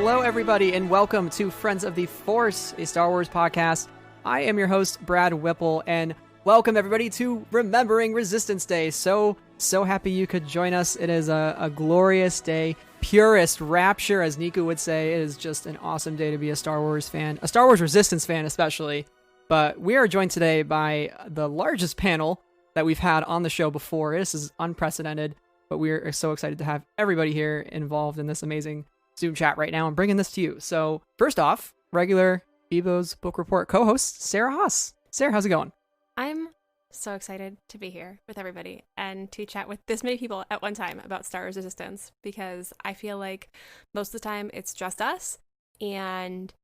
Hello, everybody, and welcome to Friends of the Force, a Star Wars podcast. I am your host, Brad Whipple, and welcome, everybody, to Remembering Resistance Day. So happy you could join us. It is a glorious day. Purest rapture, as Niku would say. It is just an awesome day to be a Star Wars fan, a Star Wars Resistance fan especially. But we are joined today by the largest panel that we've had on the show before. This is unprecedented, but we are so excited to have everybody here involved in this amazing Zoom chat right now and bringing this to you. So first off, regular Bebo's Book Report co-host, Sarah Haas. Sarah, how's it going? I'm so excited to be here with everybody and to chat with this many people at one time about Star Wars Resistance, because I feel like most of the time it's just us and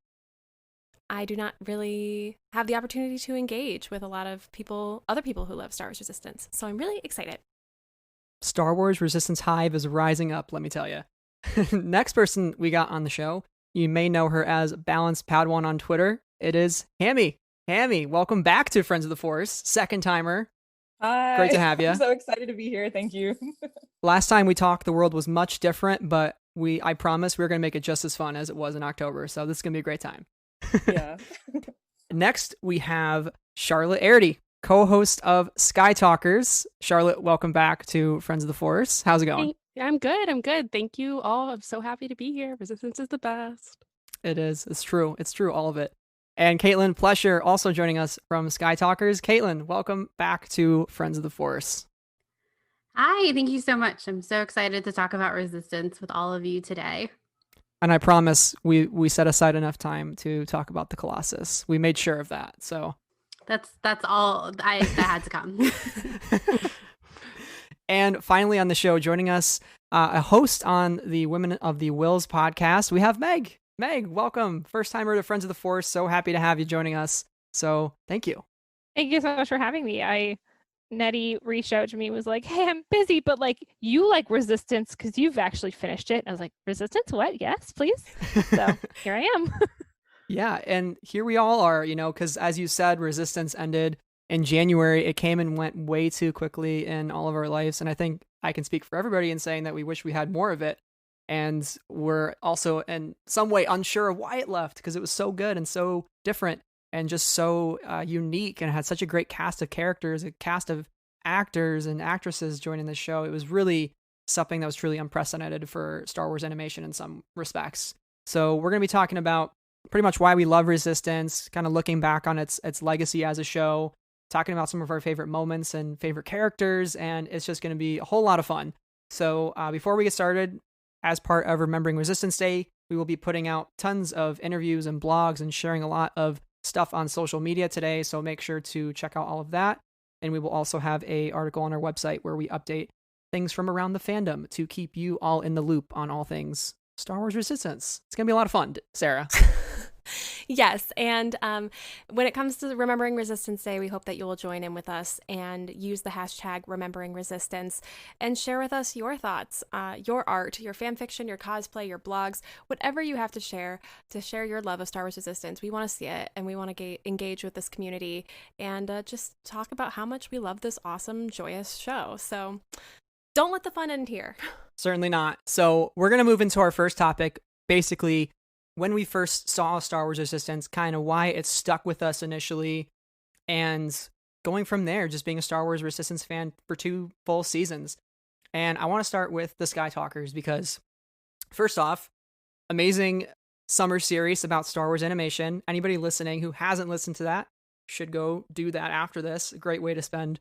I do not really have the opportunity to engage with a lot of people, other people who love Star Wars Resistance. So I'm really excited. Star Wars Resistance Hive is rising up, let me tell you. Next person we got on the show, you may know her as Balanced Padawan on Twitter. It is Hammie. Hammie, welcome back to Friends of the Force. Second timer. Hi. Great to have you. I'm so excited to be here. Thank you. Last time we talked, the world was much different, but I promise we're going to make it just as fun as it was in October. So this is going to be a great time. Yeah. Next, we have Charlotte Airdy, co-host of Skytalkers. Charlotte, welcome back to Friends of the Force. How's it going? I'm good. Thank you all. I'm so happy to be here. Resistance is the best. It is. It's true. It's true. All of it. And Caitlin Plesher also joining us from Skytalkers. Caitlin, welcome back to Friends of the Force. Hi, thank you so much. I'm so excited to talk about Resistance with all of you today. And I promise we set aside enough time to talk about the Colossus. We made sure of that. So that's all that had to come. And finally on the show, joining us, a host on the Women of the Whills podcast, we have Meg. Meg, welcome. First timer to Friends of the Force. So happy to have you joining us. So thank you. Thank you so much for having me. Nettie reached out to me, was like, hey, I'm busy, but like you like Resistance because you've actually finished it. I was like, Resistance? What? Yes, please. So here I am. Yeah, and here we all are, because as you said, Resistance ended in January. It came and went way too quickly in all of our lives. And I think I can speak for everybody in saying that we wish we had more of it. And we're also in some way unsure of why it left, because it was so good and so different and just so unique, and had such a great cast of characters, a cast of actors and actresses joining the show. It was really something that was truly unprecedented for Star Wars animation in some respects. So we're going to be talking about pretty much why we love Resistance, kind of looking back on its legacy as a show, talking about some of our favorite moments and favorite characters, and it's just going to be a whole lot of fun. So before we get started, as part of Remembering Resistance Day, we will be putting out tons of interviews and blogs and sharing a lot of stuff on social media today, so make sure to check out all of that. And we will also have an article on our website where we update things from around the fandom to keep you all in the loop on all things Star Wars Resistance. It's going to be a lot of fun, Sarah. Yes, and when it comes to Remembering Resistance Day, we hope that you will join in with us and use the hashtag Remembering Resistance and share with us your thoughts, your art, your fan fiction, your cosplay, your blogs, whatever you have to share your love of Star Wars Resistance. We want to see it, and we want to engage with this community and just talk about how much we love this awesome, joyous show. So don't let the fun end here. Certainly not. So we're going to move into our first topic, basically when we first saw Star Wars Resistance, kind of why it stuck with us initially, and going from there, just being a Star Wars Resistance fan for 2 full seasons. And I want to start with the Skytalkers because, first off, amazing summer series about Star Wars animation. Anybody listening who hasn't listened to that should go do that after this. A great way to spend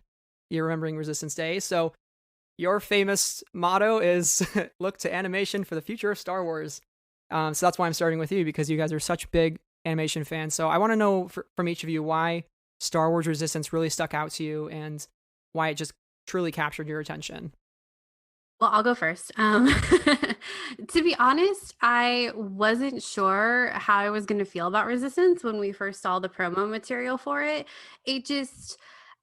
your Remembering Resistance Day. So your famous motto is look to animation for the future of Star Wars. So that's why I'm starting with you, because you guys are such big animation fans. So I want to know from each of you why Star Wars Resistance really stuck out to you and why it just truly captured your attention. Well, I'll go first. To be honest, I wasn't sure how I was going to feel about Resistance when we first saw the promo material for it.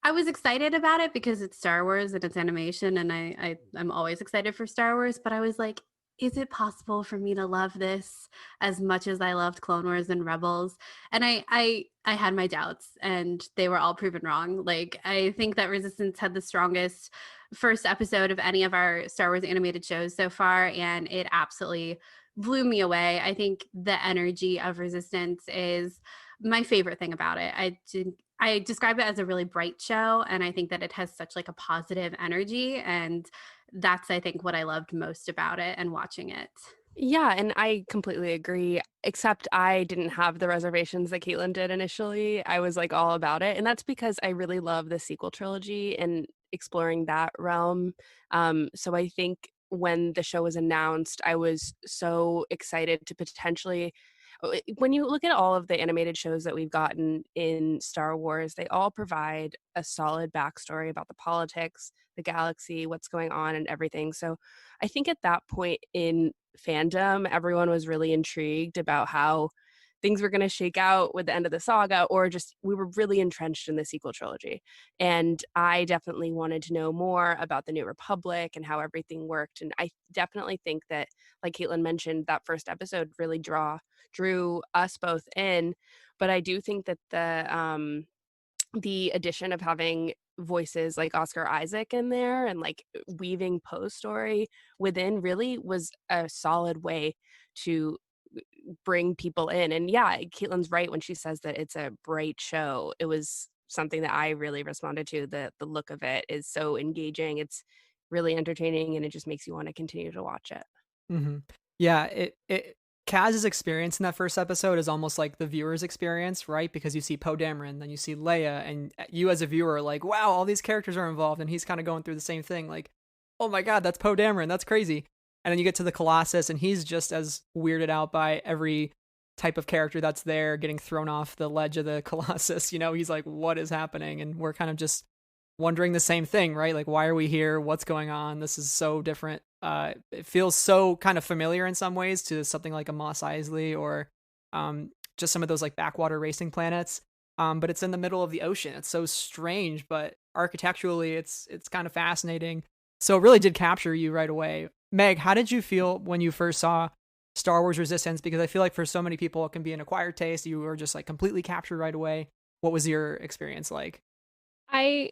I was excited about it because it's Star Wars and it's animation, and I'm always excited for Star Wars, but I was like, is it possible for me to love this as much as I loved Clone Wars and Rebels? And I had my doubts, and they were all proven wrong. Like, I think that Resistance had the strongest first episode of any of our Star Wars animated shows so far, and it absolutely blew me away. I think the energy of Resistance is my favorite thing about it. I describe it as a really bright show, and I think that it has such like a positive energy, and that's I think what I loved most about it and watching it. Yeah, and I completely agree, except I didn't have the reservations that Caitlin did initially. I was like all about it. And that's because I really love the sequel trilogy and exploring that realm. So I think when the show was announced, I was so excited to potentially. When you look at all of the animated shows that we've gotten in Star Wars, they all provide a solid backstory about the politics, the galaxy, what's going on, and everything. So I think at that point in fandom, everyone was really intrigued about how things were going to shake out with the end of the saga, or just we were really entrenched in the sequel trilogy. And I definitely wanted to know more about the New Republic and how everything worked. And I definitely think that, like Caitlin mentioned, that first episode really drew us both in. But I do think that the addition of having voices like Oscar Isaac in there and like weaving Poe's story within really was a solid way to bring people in. And yeah, Caitlin's right when she says that it's a bright show. It was something that I really responded to. The look of it is so engaging. It's really entertaining, and it just makes you want to continue to watch it. Mm-hmm. Yeah, it Kaz's experience in that first episode is almost like the viewer's experience, right? Because you see Poe Dameron, then you see Leia, and you as a viewer are like, wow, all these characters are involved, and he's kind of going through the same thing, like, oh my god, that's Poe Dameron, that's crazy. And then you get to the Colossus, and he's just as weirded out by every type of character that's there getting thrown off the ledge of the Colossus. You know, he's like, what is happening? And we're kind of just wondering the same thing, right? Like, why are we here? What's going on? This is so different. It feels so kind of familiar in some ways to something like a Mos Eisley or just some of those like backwater racing planets. But it's in the middle of the ocean. It's so strange, but architecturally, it's kind of fascinating. So it really did capture you right away. Meg, how did you feel when you first saw Star Wars Resistance? Because I feel like for so many people, it can be an acquired taste. You were just like completely captured right away. What was your experience like? I'm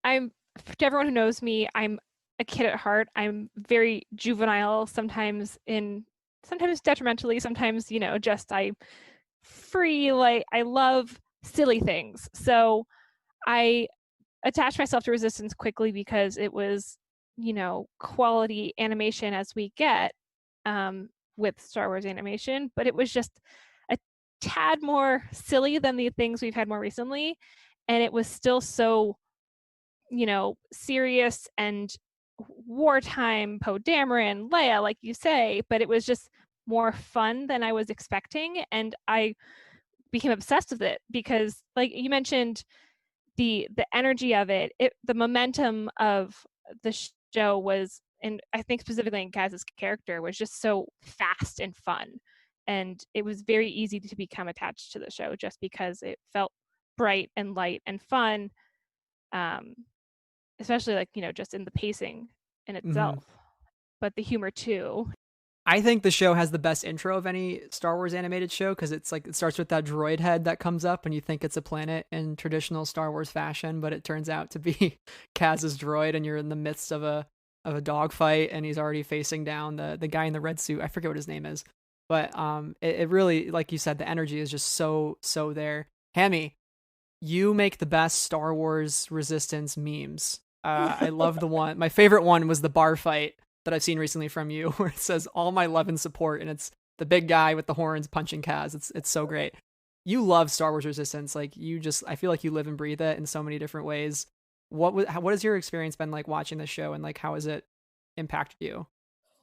to everyone who knows me, I'm a kid at heart. I'm very juvenile, sometimes detrimentally, sometimes, just I love silly things. So I attached myself to Resistance quickly because it was, quality animation as we get with Star Wars animation, but it was just a tad more silly than the things we've had more recently. And it was still so, serious and wartime, Poe Dameron, Leia, like you say, but it was just more fun than I was expecting. And I became obsessed with it because, like you mentioned, the energy of it, the momentum of the show was, and I think specifically in Kaz's character, was just so fast and fun. And it was very easy to become attached to the show just because it felt bright and light and fun. Especially like, just in the pacing in itself, but the humor too. I think the show has the best intro of any Star Wars animated show because it's like it starts with that droid head that comes up and you think it's a planet in traditional Star Wars fashion, but it turns out to be Kaz's droid, and you're in the midst of a dogfight, and he's already facing down the guy in the red suit. I forget what his name is, but it really, like you said, the energy is just so there. Hammie, you make the best Star Wars Resistance memes. I love the one. My favorite one was the bar fight that I've seen recently from you, where it says "all my love and support," and it's the big guy with the horns punching Kaz. It's so great. You love Star Wars Resistance. Like I feel like you live and breathe it in so many different ways. What has your experience been like watching this show, and like how has it impacted you?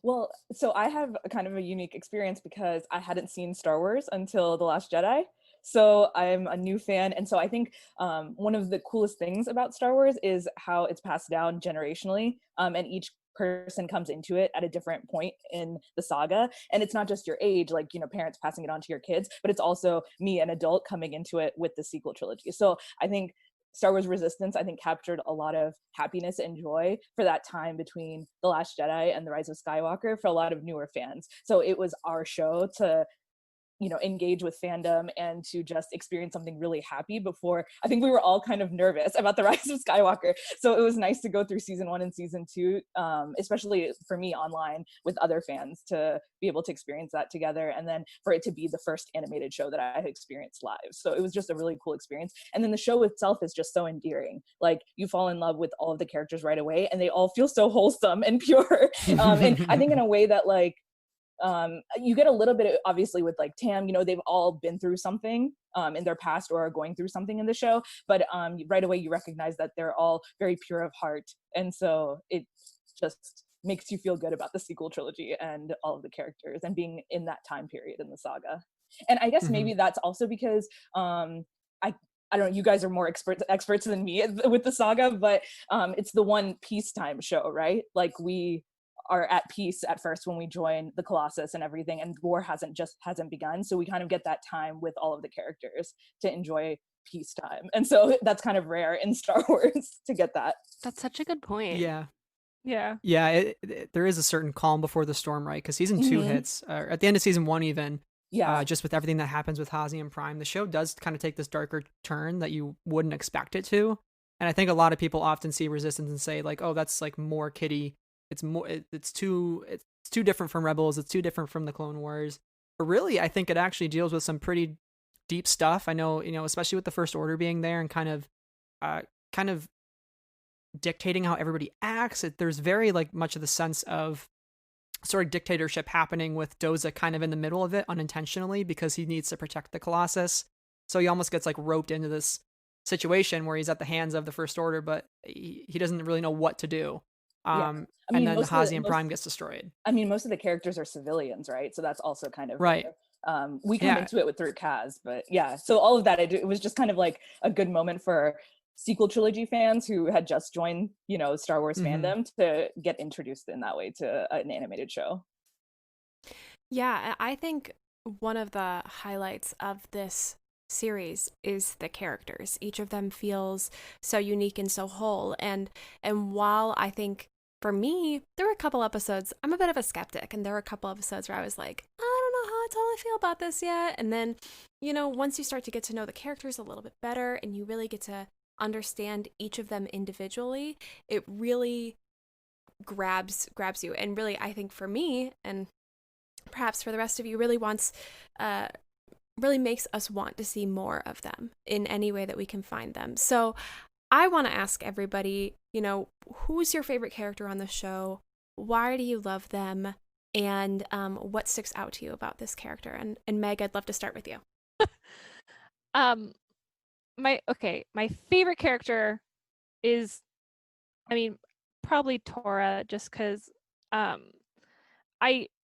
Well, so I have a kind of a unique experience because I hadn't seen Star Wars until The Last Jedi. So I'm a new fan. And so I think one of the coolest things about Star Wars is how it's passed down generationally. And each person comes into it at a different point in the saga. And it's not just your age, like, parents passing it on to your kids, but it's also me, an adult, coming into it with the sequel trilogy. So I think Star Wars Resistance, I think, captured a lot of happiness and joy for that time between The Last Jedi and The Rise of Skywalker for a lot of newer fans. So it was our show to engage with fandom and to just experience something really happy before. I think we were all kind of nervous about the Rise of Skywalker, so it was nice to go through season 1 and season 2, especially for me online with other fans, to be able to experience that together, and then for it to be the first animated show that I had experienced live. So it was just a really cool experience. And then the show itself is just so endearing. Like, you fall in love with all of the characters right away, and they all feel so wholesome and pure. And I think in a way that, like, you get a little bit, obviously, with like Tam, they've all been through something in their past or are going through something in the show, but right away you recognize that they're all very pure of heart, and so it just makes you feel good about the sequel trilogy and all of the characters and being in that time period in the saga. And I guess maybe that's also because I don't know, you guys are more experts than me with the saga, but it's the one peacetime show, right? Like, we are at peace at first when we join the Colossus and everything, and war hasn't begun, so we kind of get that time with all of the characters to enjoy peacetime, and so that's kind of rare in Star Wars to get that. That's such a good point. Yeah. There is a certain calm before the storm, right? Because season 2 hits at the end of season 1, even just with everything that happens with Hazi and Prime, the show does kind of take this darker turn that you wouldn't expect it to. And I think a lot of people often see Resistance and say, like, oh, that's like more kiddie. It's too different from Rebels. It's too different from the Clone Wars. But really, I think it actually deals with some pretty deep stuff. I know, especially with the First Order being there and kind of dictating how everybody acts. There's very like much of the sense of sort of dictatorship happening with Doza kind of in the middle of it unintentionally, because he needs to protect the Colossus. So he almost gets like roped into this situation where he's at the hands of the First Order, but he doesn't really know what to do. And then Hazi and Prime gets destroyed. I mean, most of the characters are civilians, right? So that's also kind of right. We come into it through Kaz, but so all of that, it was just kind of like a good moment for sequel trilogy fans who had just joined, Star Wars fandom, to get introduced in that way to an animated show. Yeah, I think one of the highlights of this series is the characters. Each of them feels so unique and so whole. And while I think for me, there were a couple episodes, I'm a bit of a skeptic, and there were a couple episodes where I was like, I don't know how I totally feel about this yet. And then, once you start to get to know the characters a little bit better and you really get to understand each of them individually, it really grabs you. And really, I think for me, and perhaps for the rest of you, really makes us want to see more of them in any way that we can find them. So I want to ask everybody, who's your favorite character on the show? Why do you love them? And what sticks out to you about this character? And Meg, I'd love to start with you. My favorite character is, probably Tora, just because I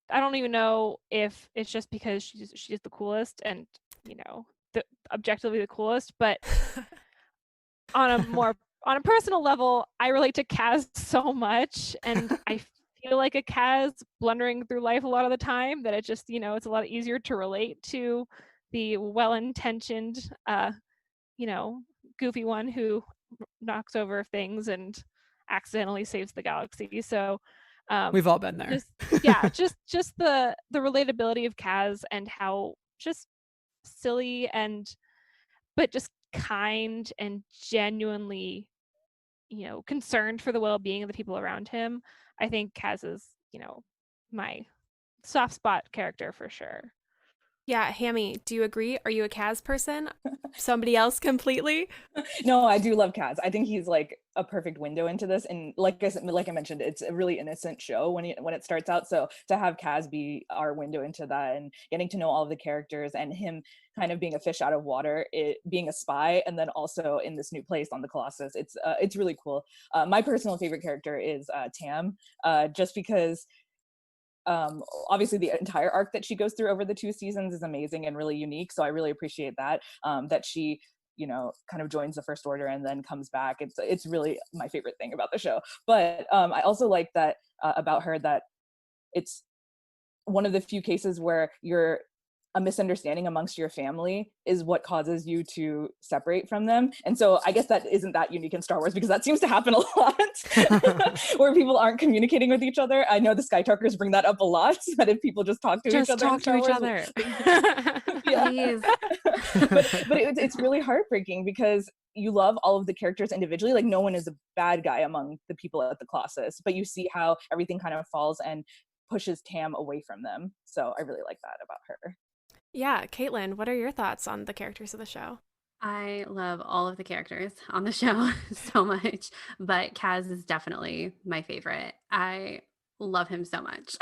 don't even know if it's just because she's the coolest and objectively the coolest, but on a personal level, I relate to Kaz so much, and I feel like a Kaz blundering through life a lot of the time, that it just, it's a lot easier to relate to the well-intentioned goofy one who knocks over things and accidentally saves the galaxy. So we've all been there. just the relatability of Kaz, and how just silly but just kind and genuinely concerned for the well-being of the people around him. I think Kaz is my soft spot character for sure. Yeah, Hammie, do you agree? Are you a Kaz person? Somebody else completely? No, I do love Kaz. I think he's like a perfect window into this, and like I mentioned, it's a really innocent show when it starts out. So to have Kaz be our window into that, and getting to know all of the characters, and him kind of being a fish out of water, being a spy, and then also in this new place on the Colossus, it's really cool. My personal favorite character is Tam, just because obviously the entire arc that she goes through over the 2 seasons is amazing and really unique, so I really appreciate that she kind of joins the First Order and then comes back. It's really my favorite thing about the show. But I also like that about her, that it's one of the few cases where you're a misunderstanding amongst your family is what causes you to separate from them. And so I guess that isn't that unique in Star Wars, because that seems to happen a lot where people aren't communicating with each other. I know the Skytalkers bring that up a lot, that if people just talk to each other, talk to each other. Yeah. but it's really heartbreaking, because you love all of the characters individually. Like, no one is a bad guy among the people at the Colossus, but you see how everything kind of falls and pushes Tam away from them. So I really like that about her. Yeah, Caitlin, what are your thoughts on the characters of the show? I love all of the characters on the show so much, but Kaz is definitely my favorite. I love him so much.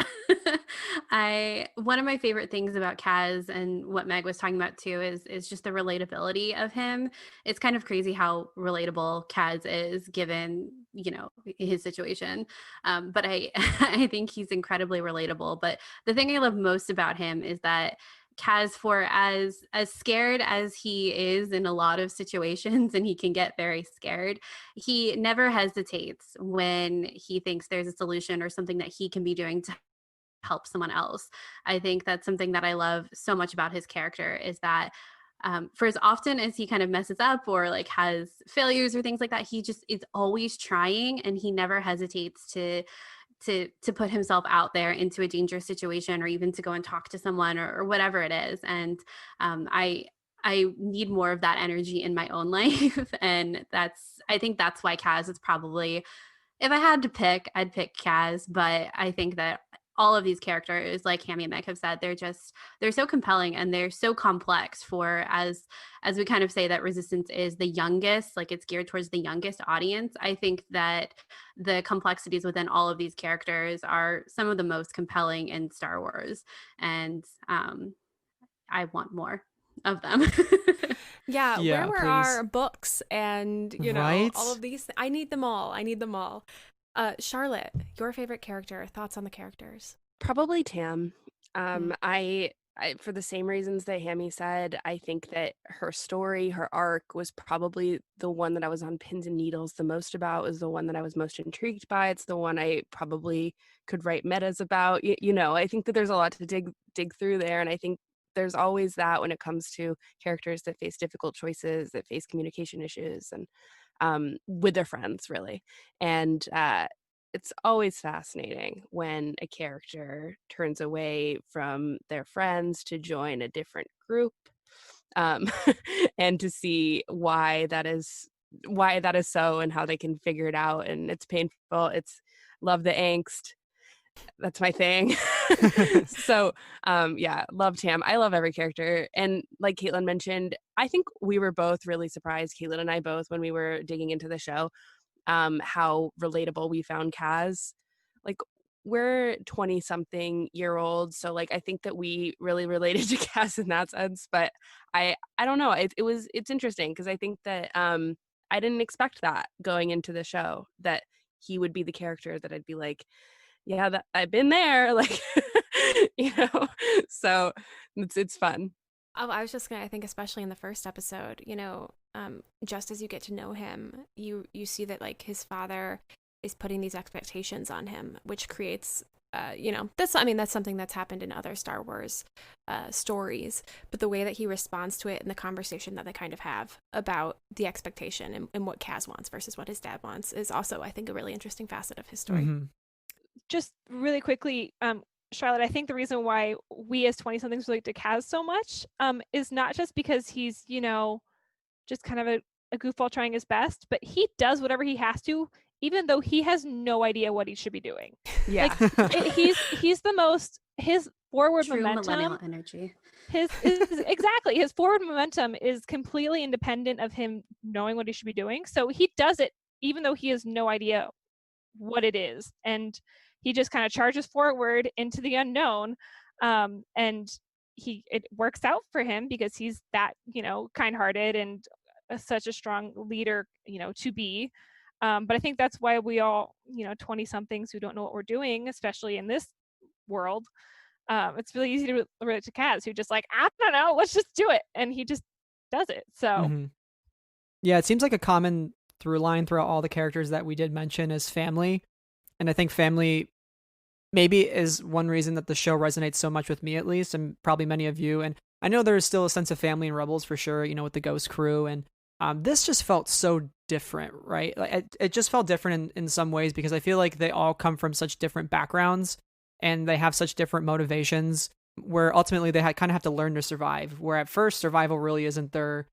One of my favorite things about Kaz, and what Meg was talking about too, is just the relatability of him. It's kind of crazy how relatable Kaz is, given, you know, his situation. But I I think he's incredibly relatable. But the thing I love most about him is that Kaz, for as scared as he is in a lot of situations, and he can get very scared, he never hesitates when he thinks there's a solution or something that he can be doing to help someone else. I think that's something that I love so much about his character, is that for as often as he kind of messes up or like has failures or things like that, he just is always trying, and he never hesitates to put himself out there into a dangerous situation, or even to go and talk to someone, or whatever it is. And I need more of that energy in my own life. And I think that's why Kaz is probably, if I had to pick, I'd pick Kaz. But I think that all of these characters, like Hammie and Meg have said, they're so compelling, and they're so complex, for as we kind of say that Resistance is the youngest, like it's geared towards the youngest audience. I think that the complexities within all of these characters are some of the most compelling in Star Wars. And I want more of them. Yeah, Yeah, where were please. our books and, you know, Right? all of these? I need them all. Charlotte, your favorite character, thoughts on the characters? Probably Tam. I for the same reasons that Hammie said, I think that her story, her arc, was probably the one that I was on pins and needles the most about, was the one that I was most intrigued by. It's the one I probably could write metas about. You know, I think that there's a lot to dig through there, and I think there's always that when it comes to characters that face difficult choices, that face communication issues, and with their friends, really. And it's always fascinating when a character turns away from their friends to join a different group, and to see why that is so, and how they can figure it out. And it's painful. It's love the angst. That's my thing. So yeah, love Tam. I love every character. And like Caitlin mentioned, I think we were both really surprised, Caitlin and I both, when we were digging into the show, how relatable we found Kaz. Like, we're 20-something-year-olds, so like I think that we really related to Kaz in that sense. But I don't know. It's interesting, because I think that I didn't expect that going into the show, that he would be the character that I'd be like, yeah, that I've been there, like, you know. So it's fun. Oh, I was just gonna, I think especially in the first episode, you know, just as you get to know him, you see that like his father is putting these expectations on him, which creates, you know, that's something that's happened in other Star Wars stories, but the way that he responds to it and the conversation that they kind of have about the expectation and what Kaz wants versus what his dad wants is also, I think, a really interesting facet of his story. Mm-hmm. Just really quickly, Charlotte, I think the reason why we as 20-somethings relate to Kaz so much is not just because he's, you know, just kind of a goofball trying his best, but he does whatever he has to, even though he has no idea what he should be doing. Yeah. Like, he's the most, his forward True momentum, millennial energy. Exactly, his forward momentum is completely independent of him knowing what he should be doing. So he does it even though he has no idea what it is, and he just kind of charges forward into the unknown, and it works out for him because he's that, you know, kind-hearted and such a strong leader, you know, to be. But I think that's why we all, you know, 20-somethings who don't know what we're doing, especially in this world, it's really easy to relate to Kaz, who just like, I don't know, let's just do it, and he just does it. So Mm-hmm. Yeah, it seems like a common through line throughout all the characters that we did mention is family. And I think family maybe is one reason that the show resonates so much with me, at least, and probably many of you. And I know there's still a sense of family in Rebels for sure, with the Ghost crew. And this just felt so different, right? Like it just felt different in some ways because I feel like they all come from such different backgrounds and they have such different motivations where ultimately they kind of have to learn to survive. Where at first survival really isn't their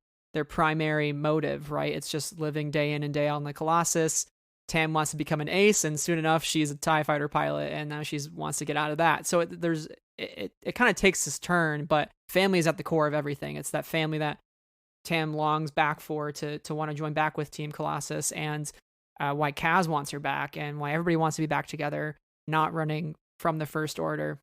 primary motive, right? It's just living day in and day out on the Colossus. Tam wants to become an ace, and soon enough she's a TIE fighter pilot, and now she wants to get out of that. So it kind of takes this turn, but family is at the core of everything. It's that family that Tam longs back for to want to join back with Team Colossus, and why Kaz wants her back, and why everybody wants to be back together, not running from the First Order.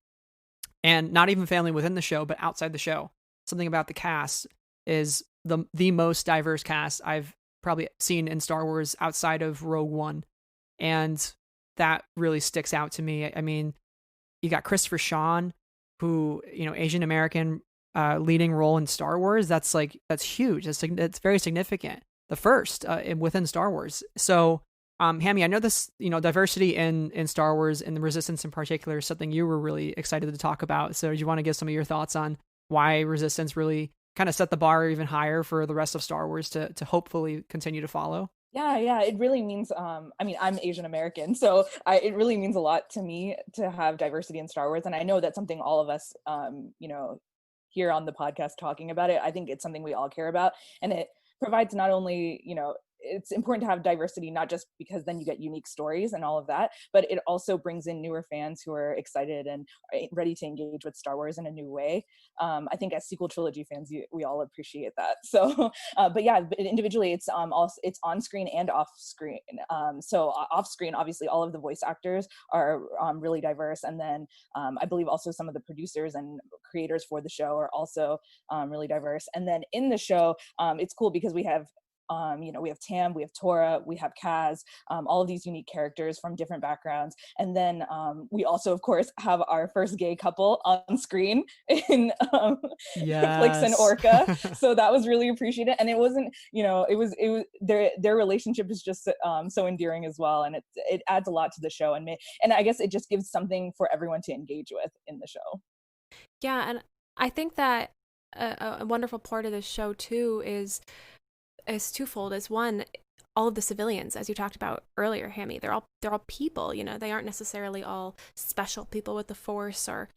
And not even family within the show, but outside the show. Something about the cast is the most diverse cast I've probably seen in Star Wars outside of Rogue One. And that really sticks out to me. I mean, you got Christopher Sean, who, Asian American leading role in Star Wars. That's huge. That's very significant. The first within Star Wars. So, Hammie, I know this, diversity in Star Wars and the Resistance in particular is something you were really excited to talk about. So do you want to give some of your thoughts on why Resistance really kind of set the bar even higher for the rest of Star Wars to hopefully continue to follow? Yeah, it really means, I'm Asian American, so it really means a lot to me to have diversity in Star Wars. And I know that's something all of us, here on the podcast talking about it, I think it's something we all care about. And it provides not only, it's important to have diversity, not just because then you get unique stories and all of that, but it also brings in newer fans who are excited and ready to engage with Star Wars in a new way. I think as sequel trilogy fans, we all appreciate that. So, but yeah, individually, it's also it's on screen and off screen. So off screen, obviously, all of the voice actors are really diverse, and then I believe also some of the producers and creators for the show are also really diverse. And then in the show, it's cool because we have we have Tam, we have Tora, we have Kaz, all of these unique characters from different backgrounds. And then we also, of course, have our first gay couple on screen in Flix and Orca. So that was really appreciated. And it wasn't, it was their relationship is just so endearing as well. And it adds a lot to the show. And I guess it just gives something for everyone to engage with in the show. Yeah, and I think that a wonderful part of this show too is twofold. Is one, all of the civilians, as you talked about earlier, Hammie, they're all people. They aren't necessarily all special people with the Force, or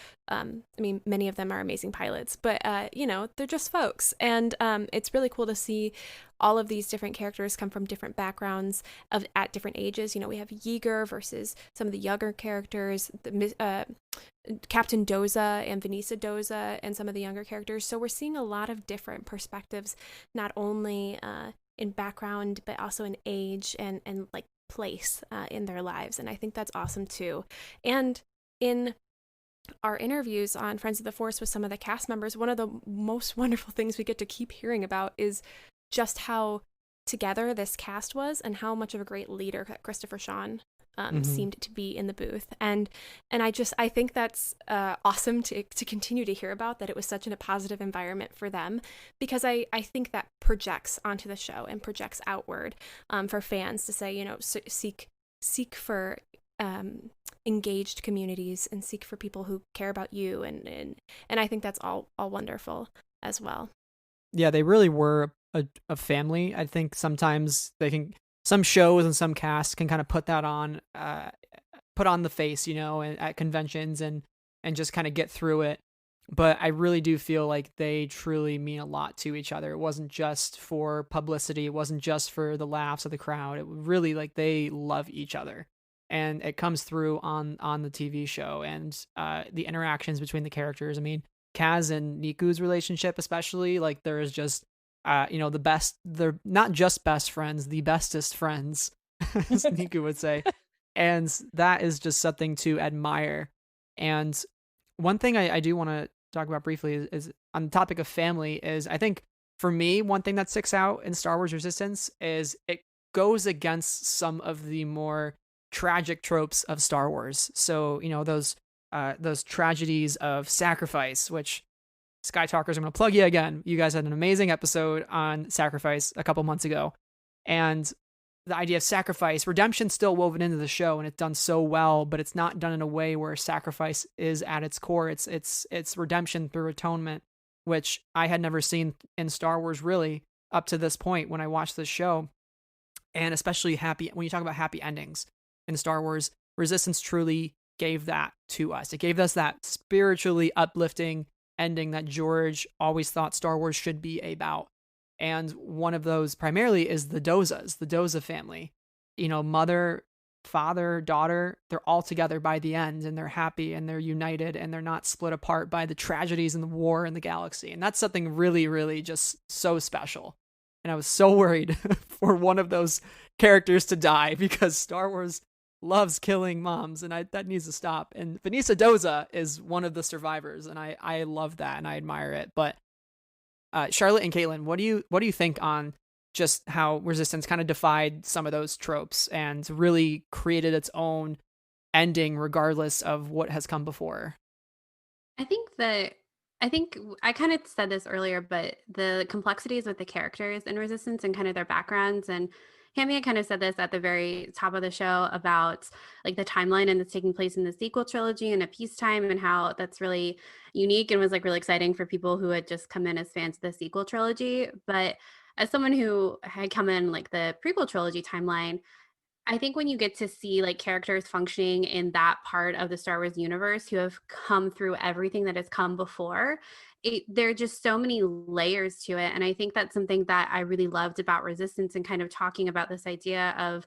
many of them are amazing pilots, but they're just folks. And it's really cool to see all of these different characters come from different backgrounds at different ages. We have Yeager versus some of the younger characters, Captain Doza and Vanessa Doza and some of the younger characters. So we're seeing a lot of different perspectives, not only in background, but also in age and like place in their lives. And I think that's awesome too. And in our interviews on Friends of the Force with some of the cast members, one of the most wonderful things we get to keep hearing about is just how together this cast was and how much of a great leader that Christopher Sean seemed to be in the booth. And I think that's awesome to continue to hear about, that it was such a positive environment for them, because I think that projects onto the show and projects outward for fans to say, seek for engaged communities and seek for people who care about you. And I think that's all wonderful as well. Yeah, they really were a family. I think sometimes some shows and some casts can kind of put on the face, and at conventions and just kind of get through it. But I really do feel like they truly mean a lot to each other. It wasn't just for publicity. It wasn't just for the laughs of the crowd. It really, like, they love each other. And it comes through on the TV show and the interactions between the characters. I mean, Kaz and Niku's relationship, especially, like, there is just the best. They're not just best friends, the bestest friends, as Niku would say. And that is just something to admire. And one thing I do want to talk about briefly is on the topic of family is, I think for me, one thing that sticks out in Star Wars Resistance is it goes against some of the more tragic tropes of Star Wars. So, those tragedies of sacrifice, which Skytalkers, I'm going to plug you again. You guys had an amazing episode on sacrifice a couple months ago. And the idea of sacrifice, redemption's still woven into the show, and it's done so well, but it's not done in a way where sacrifice is at its core. It's redemption through atonement, which I had never seen in Star Wars really up to this point when I watched this show. And especially when you talk about happy endings in Star Wars, Resistance truly gave that to us. It gave us that spiritually uplifting ending that George always thought Star Wars should be about. And one of those primarily is the Doza family. You know, mother, father, daughter, they're all together by the end, and they're happy and they're united and they're not split apart by the tragedies and the war in the galaxy. And that's something really, really just so special. And I was so worried for one of those characters to die because Star Wars loves killing moms, and that needs to stop. And Vanessa Doza is one of the survivors, and I love that and I admire it. But Charlotte and Caitlin, what do you think on just how Resistance kind of defied some of those tropes and really created its own ending regardless of what has come before? I think I kind of said this earlier, but the complexities with the characters in Resistance and kind of their backgrounds, and Hammie kind of said this at the very top of the show about like the timeline and it's taking place in the sequel trilogy and a peacetime, and how that's really unique and was like really exciting for people who had just come in as fans of the sequel trilogy. But as someone who had come in like the prequel trilogy timeline, I think when you get to see like characters functioning in that part of the Star Wars universe who have come through everything that has come before, there are just so many layers to it. And I think that's something that I really loved about Resistance, and kind of talking about this idea of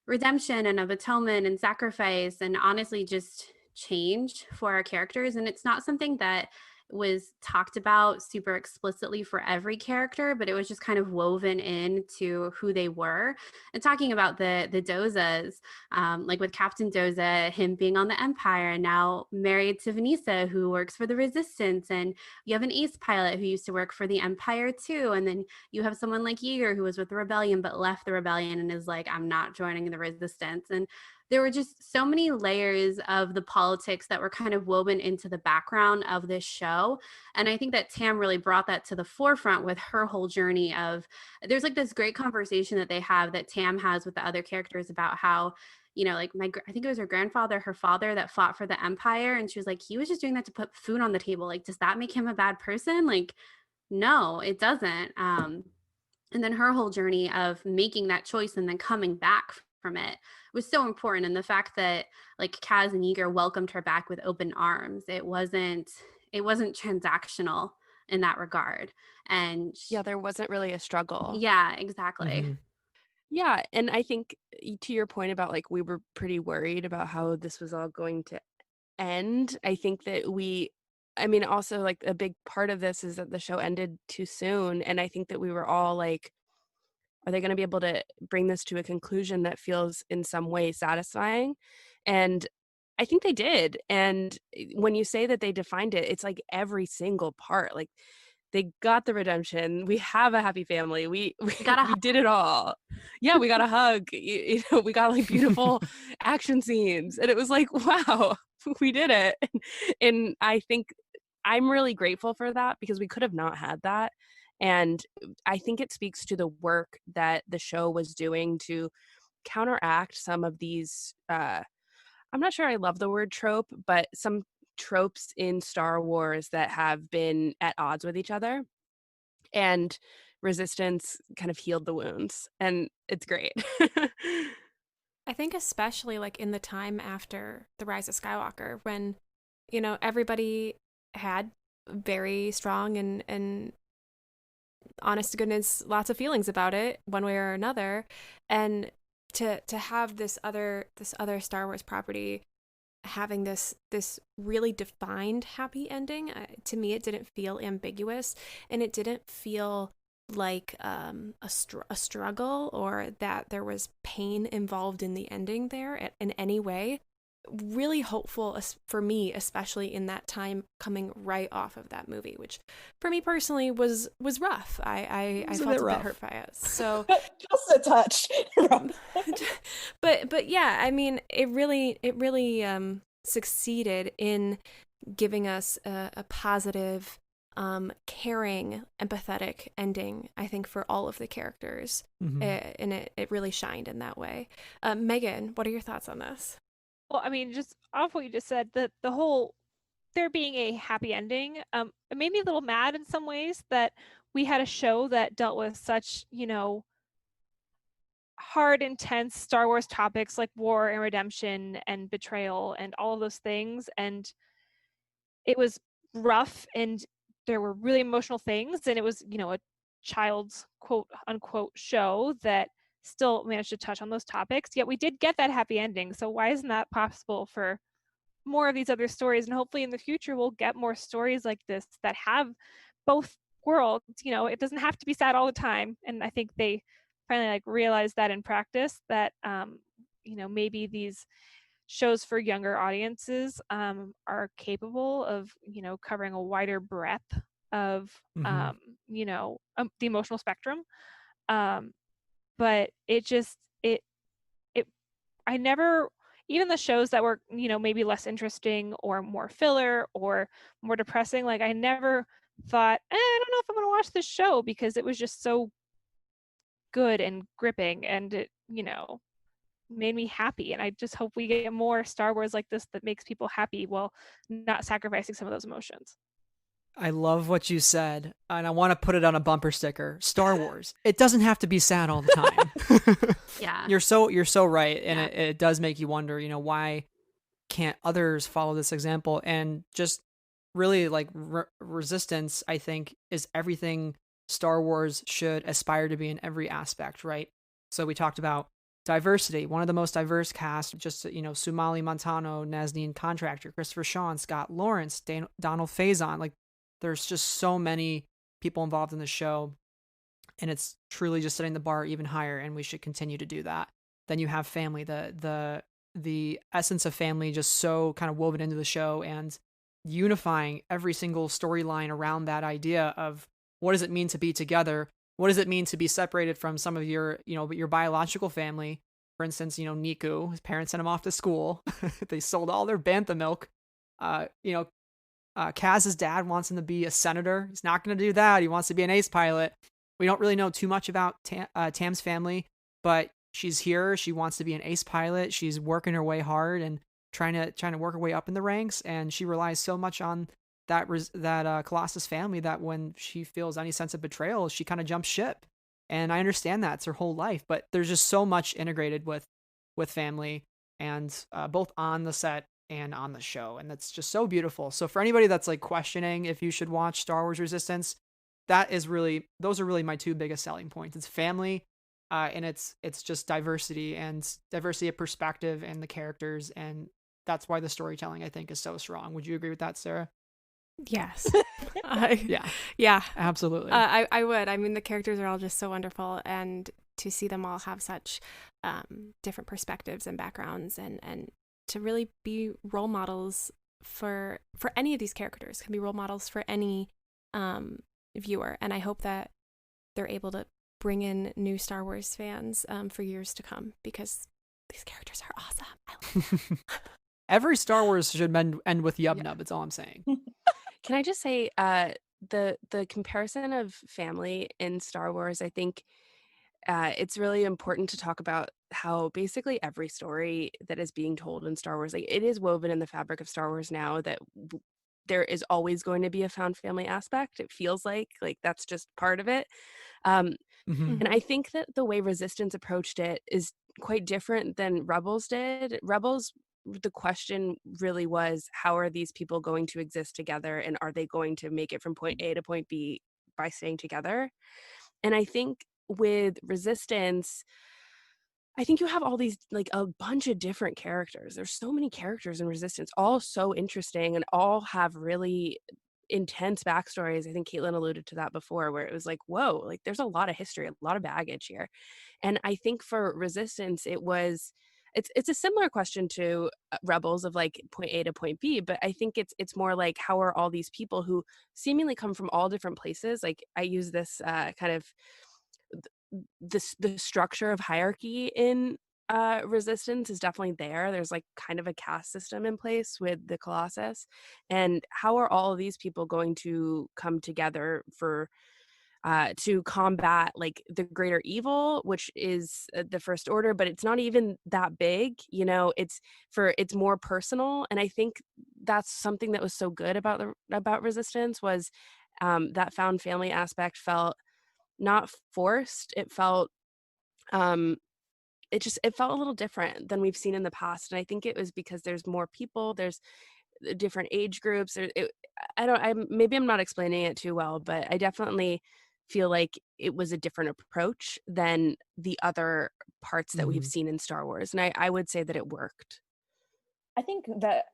redemption and of atonement and sacrifice, and honestly just change for our characters. And it's not something that was talked about super explicitly for every character, but it was just kind of woven into who they were. And talking about the Dozas, like with Captain Doza, him being on the Empire and now married to Vanessa, who works for the Resistance, and you have an ace pilot who used to work for the Empire too, and then you have someone like Yeager who was with the Rebellion but left the Rebellion and is like, I'm not joining the Resistance. And there were just so many layers of the politics that were kind of woven into the background of this show. And I think that Tam really brought that to the forefront with her whole journey of, there's like this great conversation that they have that Tam has with the other characters about how, you know, like I think it was her grandfather, her father that fought for the Empire. And she was like, he was just doing that to put food on the table. Like, does that make him a bad person? Like, no, it doesn't. And then her whole journey of making that choice and then coming back from it was so important. And the fact that like Kaz and Yeager welcomed her back with open arms, it wasn't transactional in that regard. And there wasn't really a struggle. Yeah, exactly. Mm-hmm. Yeah, and I think to your point about like we were pretty worried about how this was all going to end. I think that also like a big part of this is that the show ended too soon, and I think that we were all like, are they going to be able to bring this to a conclusion that feels in some way satisfying? And I think they did. And when you say that they defined it, it's like every single part. Like they got the redemption. We have a happy family. We did it all. Yeah, we got a hug. You know, we got like beautiful action scenes. And it was like, wow, we did it. And I think I'm really grateful for that, because we could have not had that. And I think it speaks to the work that the show was doing to counteract some of these, I'm not sure I love the word trope, but some tropes in Star Wars that have been at odds with each other. And Resistance kind of healed the wounds, and it's great. I think especially like in the time after The Rise of Skywalker, when, you know, everybody had very strong and honest to goodness lots of feelings about it one way or another, and to have this other Star Wars property having this really defined happy ending, to me it didn't feel ambiguous, and it didn't feel like a struggle, or that there was pain involved in the ending there in any way. Really hopeful for me, especially in that time coming right off of that movie, which for me personally was rough. I felt a bit hurt by it. So just a touch. but yeah, I mean, it really succeeded in giving us a positive caring, empathetic ending, I think, for all of the characters. And it really shined in that way. Megan, what are your thoughts on this? Well, I mean, just off what you just said, the whole there being a happy ending, it made me a little mad in some ways that we had a show that dealt with such, hard, intense Star Wars topics like war and redemption and betrayal and all of those things. And it was rough and there were really emotional things. And it was, a child's quote unquote show that still managed to touch on those topics. Yet we did get that happy ending. So why isn't that possible for more of these other stories? And hopefully in the future, we'll get more stories like this that have both worlds. It doesn't have to be sad all the time. And I think they finally realized that in practice that, maybe these shows for younger audiences are capable of, covering a wider breadth of, the emotional spectrum. But I never, even the shows that were, maybe less interesting or more filler or more depressing, I never thought, I don't know if I'm going to watch this show because it was just so good and gripping and it, made me happy. And I just hope we get more Star Wars like this that makes people happy while not sacrificing some of those emotions. I love what you said, and I want to put it on a bumper sticker. Star Wars. It doesn't have to be sad all the time. Yeah. You're so right, and it does make you wonder, why can't others follow this example? And just really Resistance, I think, is everything Star Wars should aspire to be in every aspect, right? So we talked about diversity, one of the most diverse cast, just, Sumali Montano, Nazneen Contractor, Christopher Sean, Scott Lawrence, Donald Faison, there's just so many people involved in the show, and it's truly just setting the bar even higher, and we should continue to do that. Then you have family, the essence of family just so kind of woven into the show and unifying every single storyline around that idea of what does it mean to be together? What does it mean to be separated from some of your, your biological family? For instance, Niku, his parents sent him off to school. They sold all their bantha milk. Kaz's dad wants him to be a senator. He's not going to do that. He wants to be an ace pilot. We don't really know too much about Tam's family, but she's here. She wants to be an ace pilot. She's working her way hard and trying to work her way up in the ranks. And she relies so much on that Colossus family that when she feels any sense of betrayal, she kind of jumps ship. And I understand that it's her whole life, but there's just so much integrated with family and both on the set and on the show, and that's just so beautiful. So for anybody that's questioning if you should watch Star Wars Resistance, those are really my two biggest selling points. It's family, and it's just diversity of perspective and the characters, and that's why the storytelling I think is so strong. Would you agree with that, Sarah? Yes. Yeah, absolutely. I would. I mean, the characters are all just so wonderful, and to see them all have such different perspectives and backgrounds, and to really be role models for any of these characters, can be role models for any viewer. And I hope that they're able to bring in new Star Wars fans for years to come, because these characters are awesome. I love them. Every Star Wars should end with Yub Nub. That's all I'm saying. Can I just say the comparison of family in Star Wars, I think it's really important to talk about how basically every story that is being told in Star Wars, it is woven in the fabric of Star Wars now that there is always going to be a found family aspect. It feels like that's just part of it. And I think that the way Resistance approached it is quite different than Rebels did. Rebels, the question really was, how are these people going to exist together, and are they going to make it from point A to point B by staying together? And I think with Resistance, I think you have all these a bunch of different characters. There's so many characters in Resistance, all so interesting and all have really intense backstories. I think Caitlin alluded to that before, where it was whoa, there's a lot of history, a lot of baggage here. And I think for Resistance, it's a similar question to Rebels of point A to point B, but I think it's more how are all these people who seemingly come from all different places. I use this kind of the structure of hierarchy in Resistance is definitely there. There's like kind of a caste system in place with the Colossus. And how are all of these people going to come together for to combat like the greater evil, which is the First Order, but it's not even that big, you know, it's more personal. And I think that's something that was so good about Resistance was that found family aspect felt not forced. It felt um it felt a little different than we've seen in the past. And I think it was because there's more people, there's different age groups. Maybe I'm not explaining it too well, but I definitely feel like it was a different approach than the other parts that we've seen in Star Wars. And I would say that it worked. I think that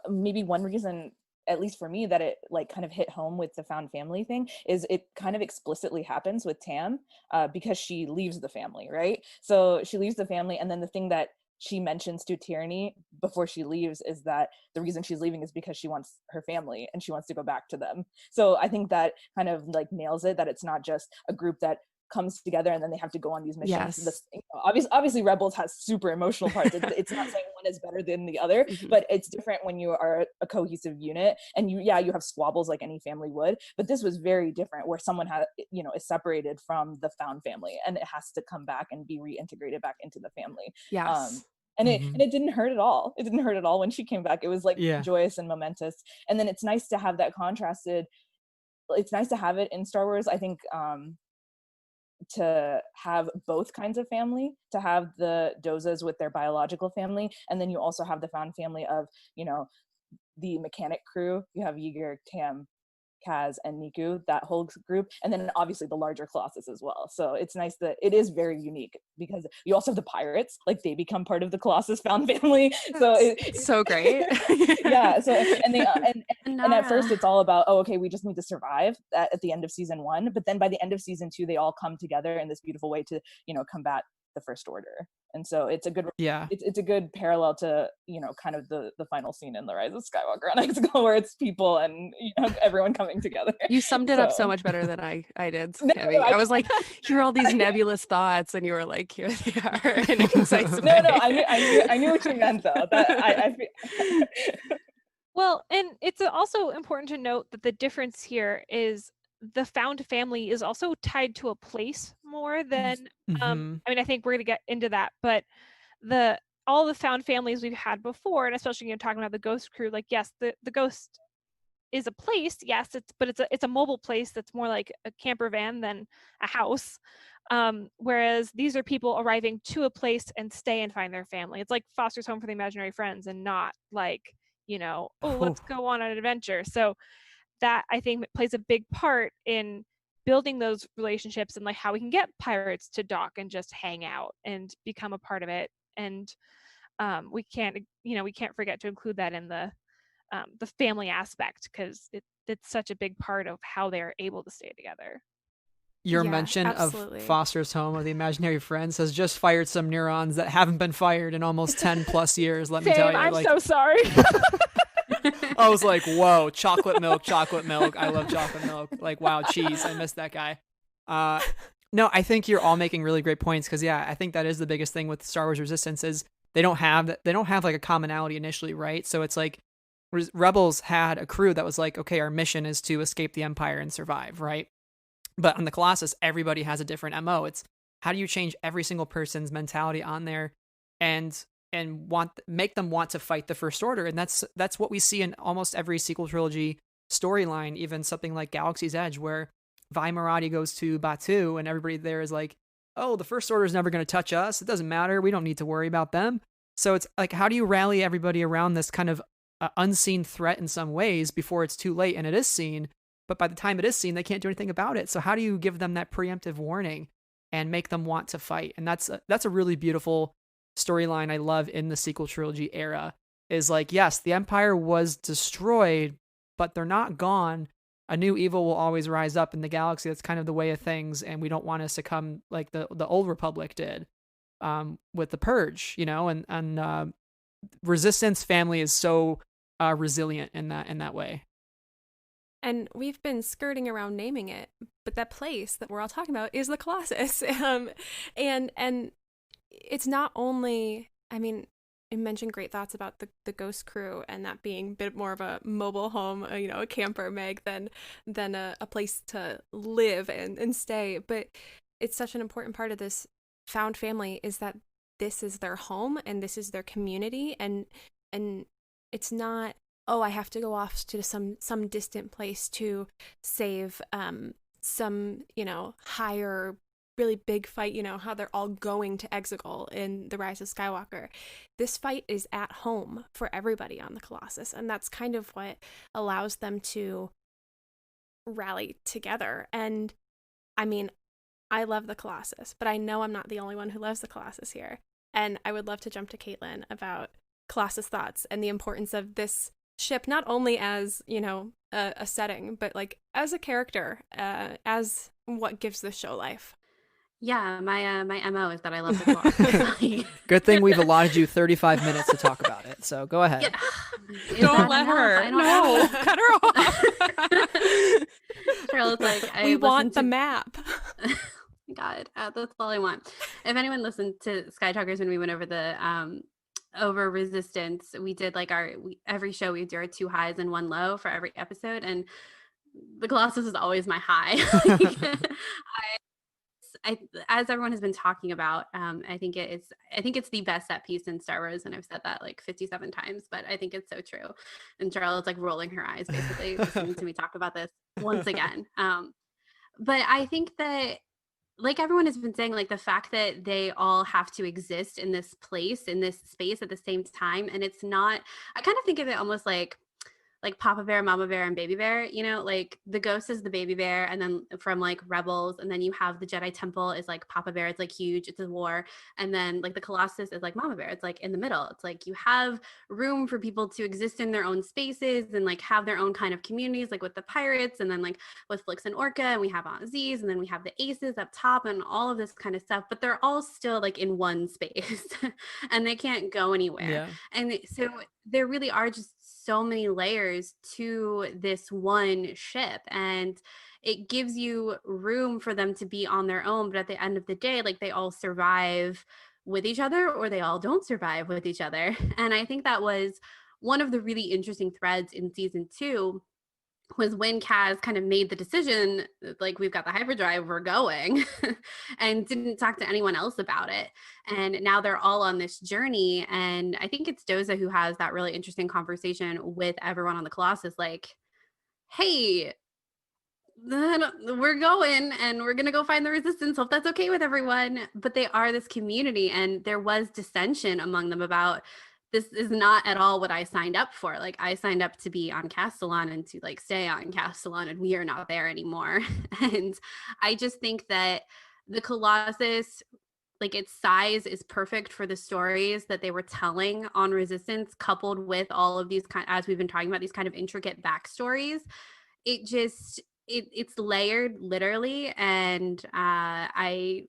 maybe one reason, at least for me, that it like kind of hit home with the found family thing is it kind of explicitly happens with Tam because she leaves the family, right? So she leaves the family, and then the thing that she mentions to Tierney before she leaves is that the reason she's leaving is because she wants her family and she wants to go back to them. So I think that kind of like nails it, that it's not just a group that comes together and then they have to go on these missions. Yes. Obviously Rebels has super emotional parts. It's not saying one is better than the other, but it's different when you are a cohesive unit, and you have squabbles like any family would, but this was very different, where someone is separated from the found family and it has to come back and be reintegrated back into the family. Yes. And it didn't hurt at all. It didn't hurt at all when she came back. It was like joyous and momentous. And then it's nice to have that contrasted. It's nice to have it in Star Wars. I think to have both kinds of family, to have the Dozas with their biological family, and then you also have the found family of, the mechanic crew. You have Yeager, Tam, Kaz, and Niku, that whole group, and then obviously the larger Colossus as well. So it's nice that it is very unique, because you also have the pirates, like they become part of the Colossus found family. So it's so great. Yeah. So and at first it's all about, oh, okay, we just need to survive at the end of season 1, but then by the end of season 2 they all come together in this beautiful way to combat the First Order. And so it's a good it's a good parallel to kind of the final scene in The Rise of Skywalker on Exegol, where it's people and everyone coming together. You summed it up so much better than I did. I was like, here are all these nebulous thoughts, and you were like, here they are in a concise way. No, I knew what you meant though. Well, and it's also important to note that the difference here is the found family is also tied to a place more than I mean, I think we're going to get into that, but all the found families we've had before, and especially talking about the Ghost crew, like yes, the Ghost is a place, yes, it's a mobile place that's more like a camper van than a house, whereas these are people arriving to a place and stay and find their family. It's like Foster's Home for the Imaginary Friends, and not like let's go on an adventure. So that, I think, plays a big part in building those relationships, and like how we can get pirates to dock and just hang out and become a part of it. And we can't forget to include that in the family aspect, because it's such a big part of how they're able to stay together. Your mention of Foster's Home of the Imaginary Friends has just fired some neurons that haven't been fired in almost 10 plus years, let me tell you. I'm so sorry. I was like, whoa, chocolate milk. I love chocolate milk. Like, wow, cheese. I missed that guy. No, I think you're all making really great points, because I think that is the biggest thing with Star Wars Resistance is they don't have like a commonality initially, right? So it's like Rebels had a crew that was like, okay, our mission is to escape the Empire and survive, right? But on the Colossus, everybody has a different MO. It's how do you change every single person's mentality on there and make them want to fight the First Order? And that's what we see in almost every sequel trilogy storyline, even something like Galaxy's Edge, where Vi Moradi goes to Batuu and everybody there is like, oh, the First Order is never going to touch us. It doesn't matter. We don't need to worry about them. So it's like, how do you rally everybody around this kind of unseen threat in some ways before it's too late? And it is seen, but by the time it is seen, they can't do anything about it. So how do you give them that preemptive warning and make them want to fight? And that's a really beautiful storyline I love in the sequel trilogy era, is like, yes, the Empire was destroyed, but they're not gone. A new evil will always rise up in the galaxy. That's kind of the way of things, and we don't want to succumb like the old Republic did with the Purge, and Resistance family is so resilient in that way. And we've been skirting around naming it, but that place that we're all talking about is the Colossus. And it's not only, I mean, I mentioned great thoughts about the Ghost Crew and that being a bit more of a mobile home, a camper, Meg, than a place to live and stay. But it's such an important part of this found family is that this is their home and this is their community, and it's not, oh, I have to go off to some distant place to save some higher really big fight, how they're all going to Exegol in The Rise of Skywalker. This fight is at home for everybody on the Colossus, and that's kind of what allows them to rally together. And I mean, I love the Colossus, but I know I'm not the only one who loves the Colossus here. And I would love to jump to Caitlin about Colossus thoughts and the importance of this ship, not only as, a setting, but like as a character, as what gives the show life. Yeah, my MO is that I love the Colossus. Good thing we've allotted you 35 minutes to talk about it. So go ahead. Yeah. Don't let her. No, cut her off. Cheryl's like, we want the map. God, that's all I want. If anyone listened to Skytalkers when we went over the over Resistance, we did like every show we do our 2 highs and 1 low for every episode, and the Colossus is always my high. I as everyone has been talking about, I think it's the best set piece in Star Wars, and I've said that like 57 times, but I think it's so true. And Cheryl is like rolling her eyes basically listening to me talk about this once again. But I think that, like everyone has been saying, like the fact that they all have to exist in this place, in this space at the same time, and it's not, I kind of think of it almost like Papa Bear, Mama Bear, and Baby Bear, like the Ghost is the baby bear, and then from like Rebels, and then you have the Jedi Temple is like Papa Bear, it's like huge, it's a war, and then like the Colossus is like Mama Bear, it's like in the middle. It's like you have room for people to exist in their own spaces and like have their own kind of communities, like with the pirates, and then like with Flix and Orca, and we have Aunt Z's, and then we have the Aces up top, and all of this kind of stuff, but they're all still like in one space and they can't go anywhere. Yeah. And so there really are just so many layers to this one ship, and it gives you room for them to be on their own, but at the end of the day, like they all survive with each other or they all don't survive with each other. And I think that was one of the really interesting threads in season 2, was when Kaz kind of made the decision, like, we've got the hyperdrive, we're going, and didn't talk to anyone else about it. And now they're all on this journey. And I think it's Doza who has that really interesting conversation with everyone on the Colossus, like, hey, we're going and we're going to go find the Resistance. Hope that's okay with everyone. But they are this community, and there was dissension among them about, this is not at all what I signed up for. Like, I signed up to be on Castellan and to like stay on Castellan, and we are not there anymore. And I just think that the Colossus, like its size is perfect for the stories that they were telling on Resistance, coupled with all of these as we've been talking about, these kind of intricate backstories. It just, it's layered literally. And I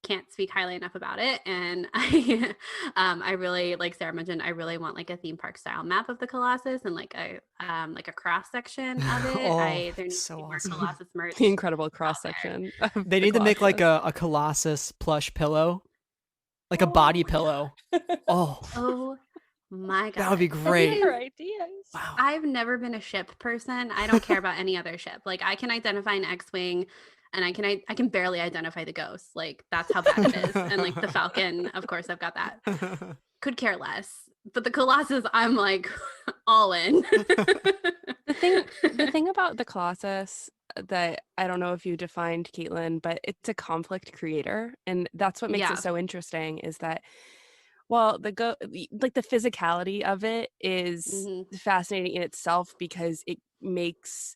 can't speak highly enough about it. And I really, like Sarah mentioned, I really want like a theme park style map of the Colossus and like a cross section of it. There needs so to be more awesome. Colossus merch. The incredible cross section. They need to make like a Colossus plush pillow, like a body pillow. Oh my God. That would be great. Your ideas. Wow. I've never been a ship person. I don't care about any other ship. Like, I can identify an X-Wing, and I can barely identify the Ghost. Like, that's how bad it is. And like the Falcon, of course, I've got that. Could care less. But the Colossus, I'm like all in. The thing about the Colossus that I don't know if you defined, Caitlin, but it's a conflict creator, and that's what makes it so interesting. Is that, well, the physicality of it is fascinating in itself, because it makes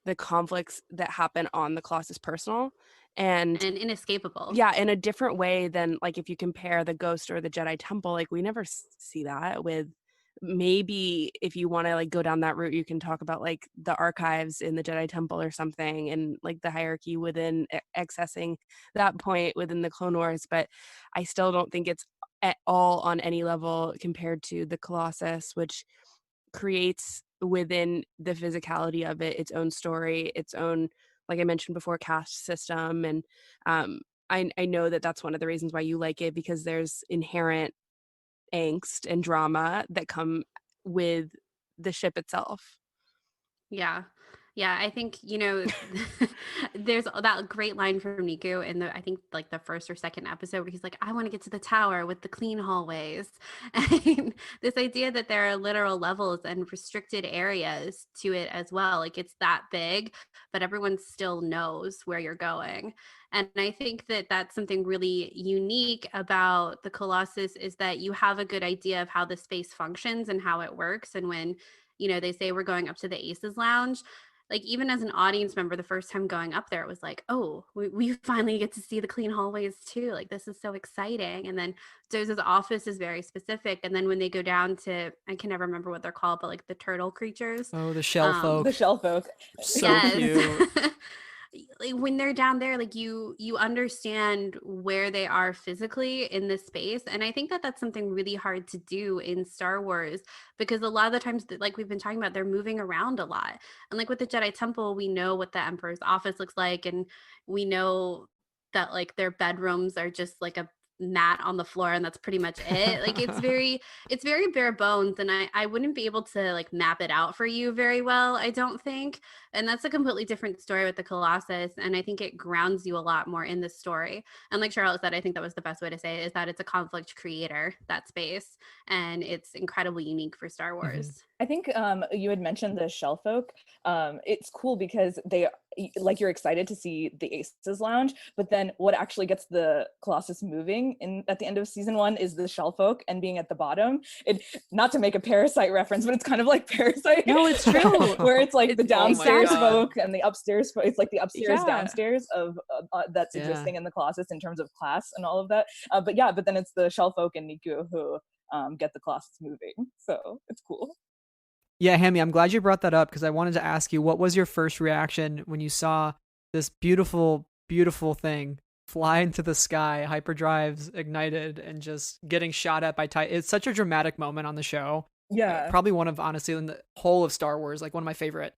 the conflicts that happen on the Colossus personal and inescapable. Yeah, in a different way than like if you compare the Ghost or the Jedi Temple. Like, we never see that with, maybe if you want to like go down that route, you can talk about like the archives in the Jedi Temple or something, and like the hierarchy within accessing that point within the Clone Wars. But I still don't think it's at all on any level compared to the Colossus, which creates within the physicality of it its own story, its own, like I mentioned before, caste system, and I know that that's one of the reasons why you like it, because there's inherent angst and drama that come with the ship itself. Yeah. Yeah, I think, there's that great line from Niku in I think like the first or second episode where he's like, I want to get to the tower with the clean hallways. And this idea that there are literal levels and restricted areas to it as well. Like it's that big, but everyone still knows where you're going. And I think that that's something really unique about the Colossus, is that you have a good idea of how the space functions and how it works. And when they say we're going up to the Aces Lounge, like even as an audience member, the first time going up there, it was like, oh, we finally get to see the clean hallways too. Like this is so exciting. And then Doze's office is very specific. And then when they go down to, I can never remember what they're called, but like the turtle creatures. Oh, the shell folk. The shell folk. So cute. Like when they're down there, like you understand where they are physically in this space. And I think that that's something really hard to do in Star Wars, because a lot of the times, like we've been talking about, they're moving around a lot. And like with the Jedi Temple, we know what the Emperor's office looks like, and we know that like their bedrooms are just like a mat on the floor, and that's pretty much it. Like it's very bare bones, and I wouldn't be able to like map it out for you very well, I don't think. And that's a completely different story with the Colossus, and I think it grounds you a lot more in the story. And like Cheryl said, I think that was the best way to say it, is that it's a conflict creator, that space, and it's incredibly unique for Star Wars. Mm-hmm. I think you had mentioned the shell folk. It's cool because they, like, you're excited to see the Aces Lounge, but then what actually gets the Colossus moving at the end of season 1 is the shell folk and being at the bottom. Not to make a Parasite reference, but it's kind of like Parasite. No, it's true. Where it's like the downstairs God. folk and the upstairs folk. It's like the upstairs Yeah. downstairs of that's existing in the Colossus in terms of class and all of that. But then it's the shell folk and Niku who get the Colossus moving. So it's cool. Yeah, Hammie, I'm glad you brought that up, because I wanted to ask you, what was your first reaction when you saw this beautiful, beautiful thing fly into the sky, hyperdrives ignited, and just getting shot at by Titan? It's such a dramatic moment on the show. Yeah. Probably one of, honestly, in the whole of Star Wars, like one of my favorite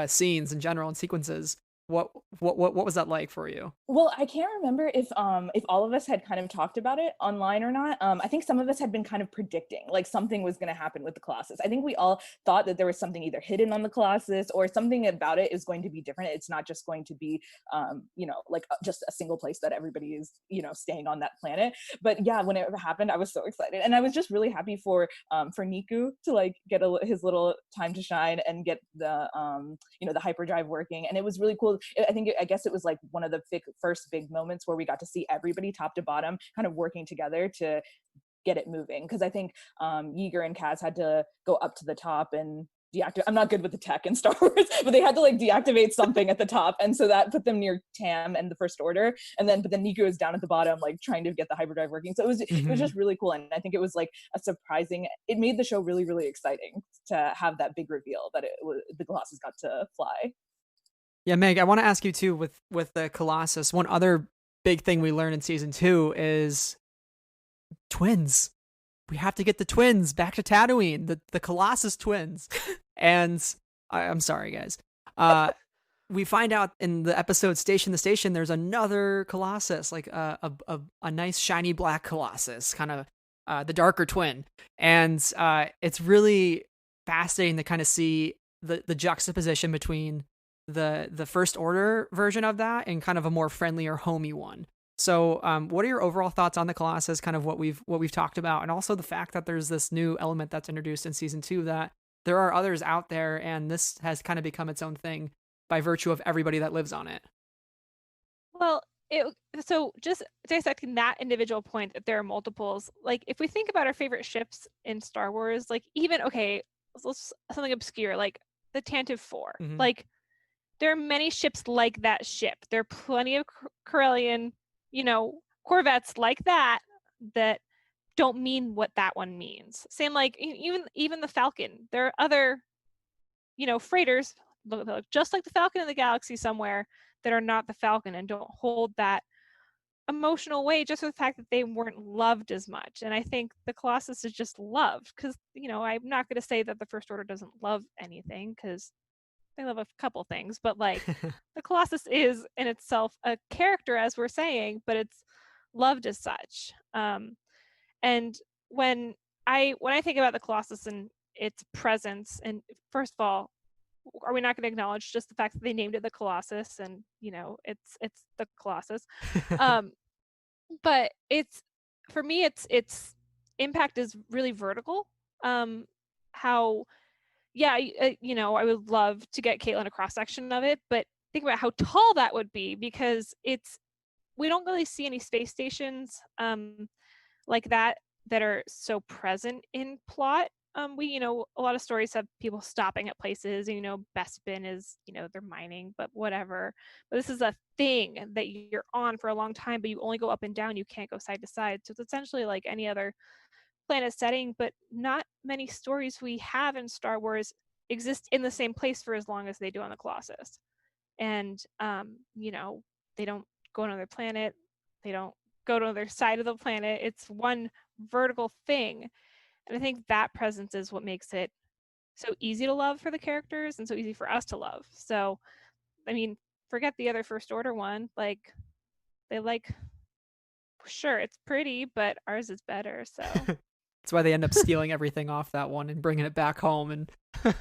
scenes in general and sequences. What was that like for you? Well, I can't remember if all of us had kind of talked about it online or not. I think some of us had been kind of predicting like something was going to happen with the Colossus. I think we all thought that there was something either hidden on the Colossus or something about it is going to be different. It's not just going to be like just a single place that everybody is staying on that planet. But yeah, when it happened, I was so excited, and I was just really happy for Niku to like get his little time to shine and get the the hyperdrive working, and it was really cool. I guess it was like one of the first big moments where we got to see everybody top to bottom kind of working together to get it moving, because I think Yeager and Kaz had to go up to the top and deactivate. I'm not good with the tech in Star Wars, but they had to like deactivate something at the top, and so that put them near Tam and the First Order, but then Niku was down at the bottom like trying to get the hyperdrive working. So it was just really cool, and I think it was like it made the show really, really exciting to have that big reveal that the Colossus got to fly. Yeah, Meg, I want to ask you too, with the Colossus, one other big thing we learned in season 2 is twins. We have to get the twins back to Tatooine, the Colossus twins. And I'm sorry, guys. We find out in the episode Station to Station, there's another Colossus, like a nice shiny black Colossus, kind of the darker twin. And it's really fascinating to kind of see the juxtaposition between the First Order version of that and kind of a more friendly or homey one. So what are your overall thoughts on the Colossus, kind of what we've talked about, and also the fact that there's this new element that's introduced in season 2, that there are others out there, and this has kind of become its own thing by virtue of everybody that lives on it? Well, so just dissecting that individual point, that there are multiples, like if we think about our favorite ships in Star Wars, like even, okay, something obscure, like the Tantive 4, Mm-hmm. like there are many ships like that ship. There are plenty of Corellian, Corvettes like that don't mean what that one means. Same like even the Falcon. There are other, freighters just like the Falcon in the galaxy somewhere that are not the Falcon and don't hold that emotional weight, just for the fact that they weren't loved as much. And I think the Colossus is just loved because, I'm not going to say that the First Order doesn't love anything, because love a couple things, but like the Colossus is in itself a character, as we're saying, but it's loved as such. And when I think about the Colossus and its presence, and first of all, are we not going to acknowledge just the fact that they named it the Colossus, and it's the Colossus? But it's, for me, its impact is really vertical. How, I would love to get Caitlin a cross section of it, but think about how tall that would be, because we don't really see any space stations like that are so present in plot. We, a lot of stories have people stopping at places, and, Bespin is, they're mining, but whatever. But this is a thing that you're on for a long time, but you only go up and down. You can't go side to side. So it's essentially like any other planet setting, but not many stories we have in Star Wars exist in the same place for as long as they do on the Colossus. And, they don't go to another planet. They don't go to another side of the planet. It's one vertical thing. And I think that presence is what makes it so easy to love for the characters and so easy for us to love. So, I mean, forget the other First Order one. Like, sure, it's pretty, but ours is better. So that's why they end up stealing everything off that one and bringing it back home and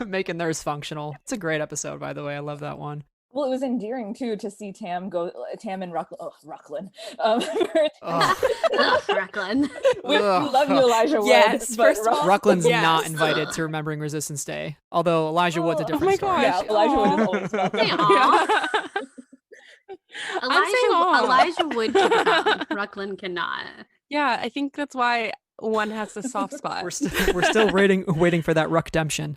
making theirs functional. It's a great episode, by the way. I love that one. Well, it was endearing too to see Tam and Rucklin. Rucklin. We love you, Elijah Wood. Yes, but first of all, Rucklin's yes. not invited to Remembering Resistance Day, although Elijah Wood's a different my story. gosh. Yeah, Elijah Wood is always welcome. Elijah Wood can come. Rucklin cannot. Yeah, I think that's why one has a soft spot. We're still waiting for that Ruckdemption.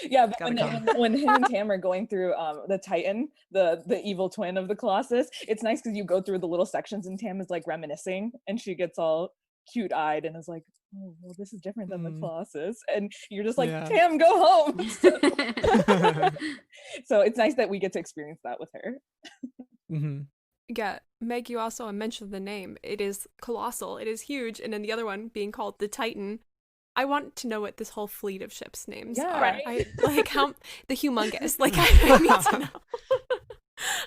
Yeah, but when him and Tam are going through the Titan, the evil twin of the Colossus, it's nice because you go through the little sections and Tam is like reminiscing and she gets all cute-eyed and is like, oh, well, this is different than the Colossus. And you're just like, Tam, go home. So it's nice that we get to experience that with her. Mm-hmm. Yeah, Meg, you also mentioned the name. It is colossal. It is huge. And then the other one being called the Titan. I want to know what this whole fleet of ships names are. Right. How the humongous. Like I need to know.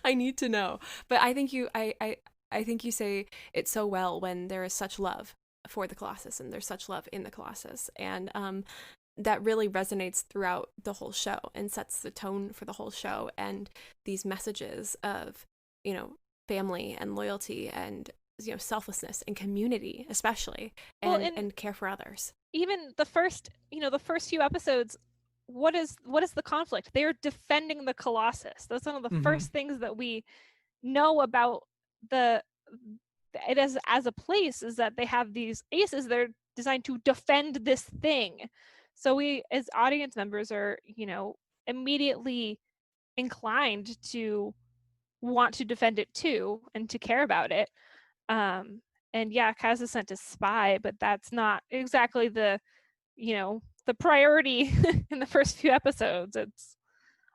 I need to know. But I think I think you say it so well when there is such love for the Colossus and there's such love in the Colossus, and that really resonates throughout the whole show and sets the tone for the whole show. And these messages of family and loyalty and selflessness and community, especially, and care for others. Even the first few episodes, what is the conflict? They're defending the Colossus. That's one of the first things that we know about it as a place, is that they have these aces. They're designed to defend this thing. So we, as audience members, are immediately inclined to want to defend it too and to care about it. And yeah, Kaz is sent to spy, but that's not exactly the priority in the first few episodes. It's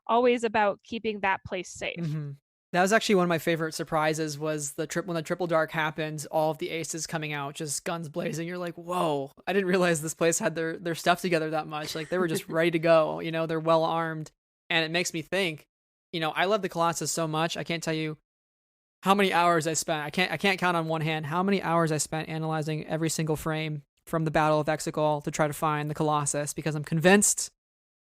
always about keeping that place safe. Mm-hmm. That was actually one of my favorite surprises, was when the triple dark happened, all of the aces coming out, just guns blazing. You're like, whoa, I didn't realize this place had their stuff together that much. Like, they were just ready to go, they're well armed. And it makes me think, I love the Colossus so much. I can't tell you how many hours I spent. I can't count on one hand how many hours I spent analyzing every single frame from the Battle of Exegol to try to find the Colossus, because I'm convinced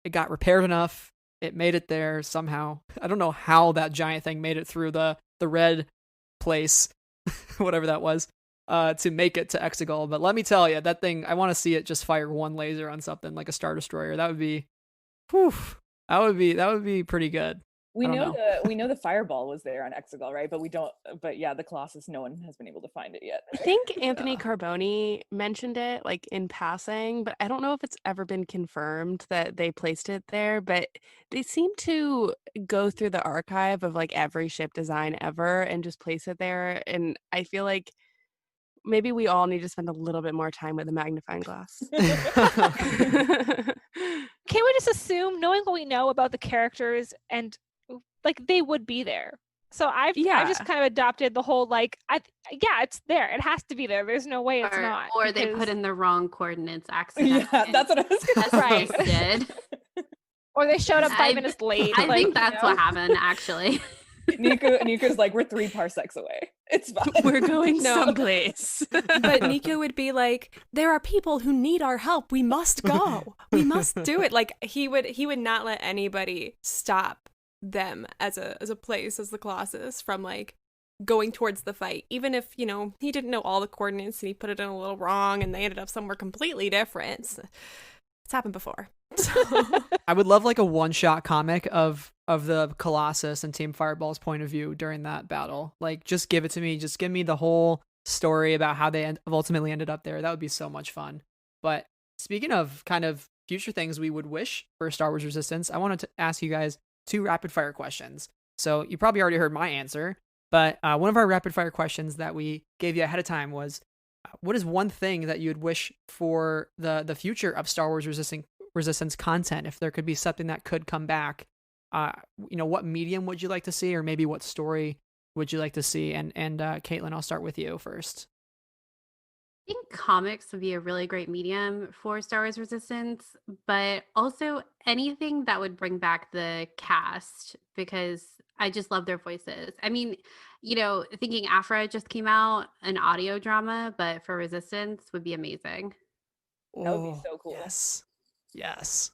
it got repaired enough. It made it there somehow. I don't know how that giant thing made it through the red place, whatever that was, to make it to Exegol. But let me tell you, that thing, I want to see it just fire one laser on something like a Star Destroyer. That would be, that would be pretty good. We know the fireball was there on Exegol, right? But yeah, the Colossus, no one has been able to find it yet. I think Anthony Carboni mentioned it like in passing, but I don't know if it's ever been confirmed that they placed it there. But they seem to go through the archive of like every ship design ever and just place it there. And I feel like maybe we all need to spend a little bit more time with a magnifying glass. Can't we just assume, knowing what we know about the characters, and like they would be there? So I've just kind of adopted the whole it's there. It has to be there. There's no way it's not. Or they put in the wrong coordinates accidentally. Yeah, that's what I was going to say. Did. Or they showed up 5 minutes late. I think that's what happened, actually. Nico's like, we're 3 parsecs away. It's fine. We're going someplace. But Nico would be like, there are people who need our help. We must go. We must do it. Like he would not let anybody stop them as a place, as the Colossus, from like going towards the fight. Even if, you know, he didn't know all the coordinates and he put it in a little wrong and they ended up somewhere completely different. It's happened before. I would love like a one-shot comic of the Colossus and Team Fireball's point of view during that battle. Like, just give it to me. Just give me the whole story about how they ultimately ended up there. That would be so much fun. But speaking of kind of future things we would wish for Star Wars Resistance, I wanted to ask you guys 2 rapid-fire questions. So you probably already heard my answer, but one of our rapid-fire questions that we gave you ahead of time was, what is one thing that you would wish for the future of Star Wars Resistance content, if there could be something that could come back? You know, what medium would you like to see, or maybe what story would you like to see? And Caitlin, I'll start with you first. I think comics would be a really great medium for Star Wars Resistance, but also anything that would bring back the cast, because I just love their voices. I mean, you know, thinking Afra just came out, an audio drama, but for Resistance would be amazing. That would be so cool. Yes.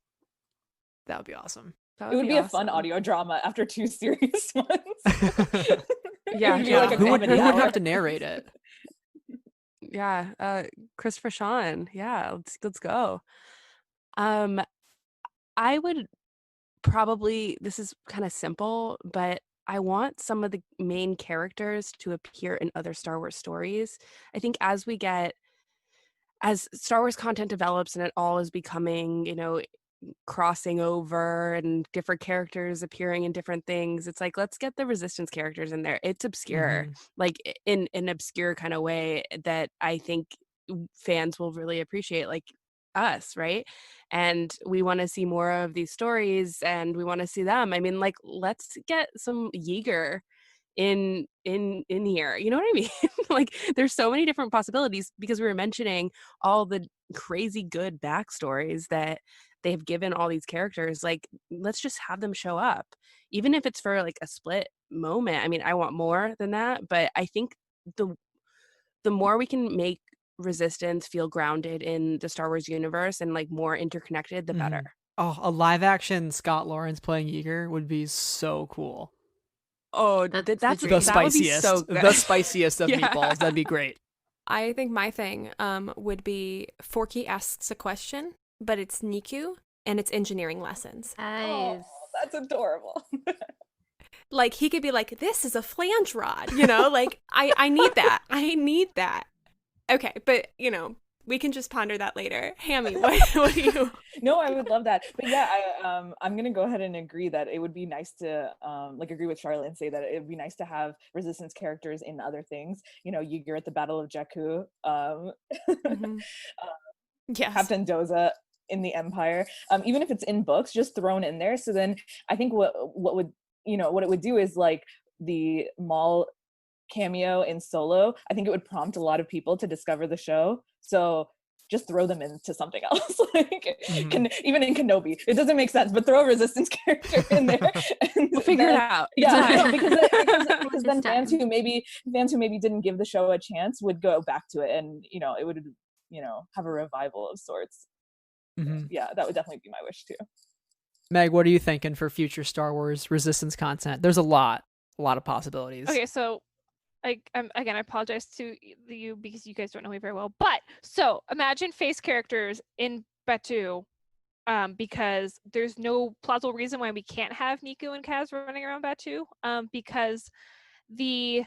That would be awesome. It would be a fun audio drama after 2 serious ones. Yeah, It would be like a who would comedy hour. have to narrate it? Yeah, Christopher Sean. Yeah, let's go. I would probably, this is kind of simple, but I want some of the main characters to appear in other Star Wars stories. I think as Star Wars content develops and it all is becoming, you know, crossing over and different characters appearing in different things, it's like, let's get the Resistance characters in there. It's obscure, like in an obscure kind of way that I think fans will really appreciate, like us, right? And we want to see more of these stories and we want to see them. I mean, like, let's get some Yeager in here, you know what I mean? Like, there's so many different possibilities, because we were mentioning all the crazy good backstories that they have given all these characters. Like, let's just have them show up, even if it's for like a split moment. I mean, I want more than that, but I think the more we can make Resistance feel grounded in the Star Wars universe and like more interconnected, the better. Oh, a live action Scott Lawrence playing Yeager would be so cool. Oh, That's The that would be spiciest, so good. the spiciest of Yeah. meatballs. That'd be great. I think my thing would be Forky asks a question, but it's Niku and it's engineering lessons. Nice. Oh, that's adorable. Like, he could be like, this is a flange rod, you know? Like, I need that. I need that. Okay, but, you know, we can just ponder that later. Hammie, what do you... No, I would love that. But yeah, I'm gonna go ahead and agree that it would be nice to like agree with Charlotte and say that it would be nice to have Resistance characters in other things. You know, Yeager at the Battle of Jakku, Yes. Captain Doza in the Empire. Even if it's in books, just thrown in there. So then I think what it would do is, like, the Maul cameo in Solo, I think it would prompt a lot of people to discover the show. So just throw them into something else. Like, even in Kenobi, it doesn't make sense, but throw a Resistance character in there. And We'll figure it out. Yeah, no, because then fans who maybe didn't give the show a chance would go back to it, and it would have a revival of sorts. Yeah, that would definitely be my wish too. Meg, what are you thinking for future Star Wars Resistance content? There's a lot of possibilities. Okay, so I apologize to you because you guys don't know me very well. But so imagine face characters in Batuu, because there's no plausible reason why we can't have Niku and Kaz running around Batuu. Because Batuu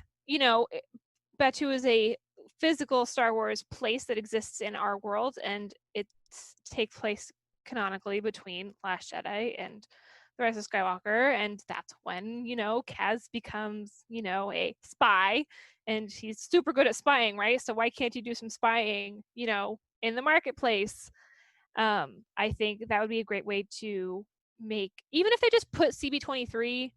is a physical Star Wars place that exists in our world, and it takes place canonically between Last Jedi and The Rise of Skywalker, and that's when Kaz becomes a spy, and he's super good at spying, right? So why can't you do some spying in the marketplace? I think that would be a great way to make, even if they just put CB-23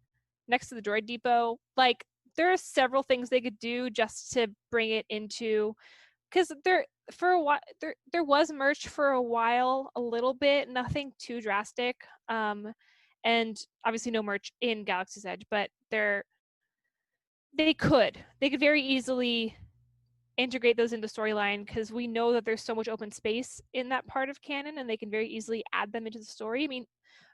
next to the droid depot, like, there are several things they could do just to bring it into because there for a while there was merch for a while, a little bit, nothing too drastic, and obviously no merch in Galaxy's Edge, but they could very easily integrate those into storyline, because we know that there's so much open space in that part of canon, and they can very easily add them into the story. I mean,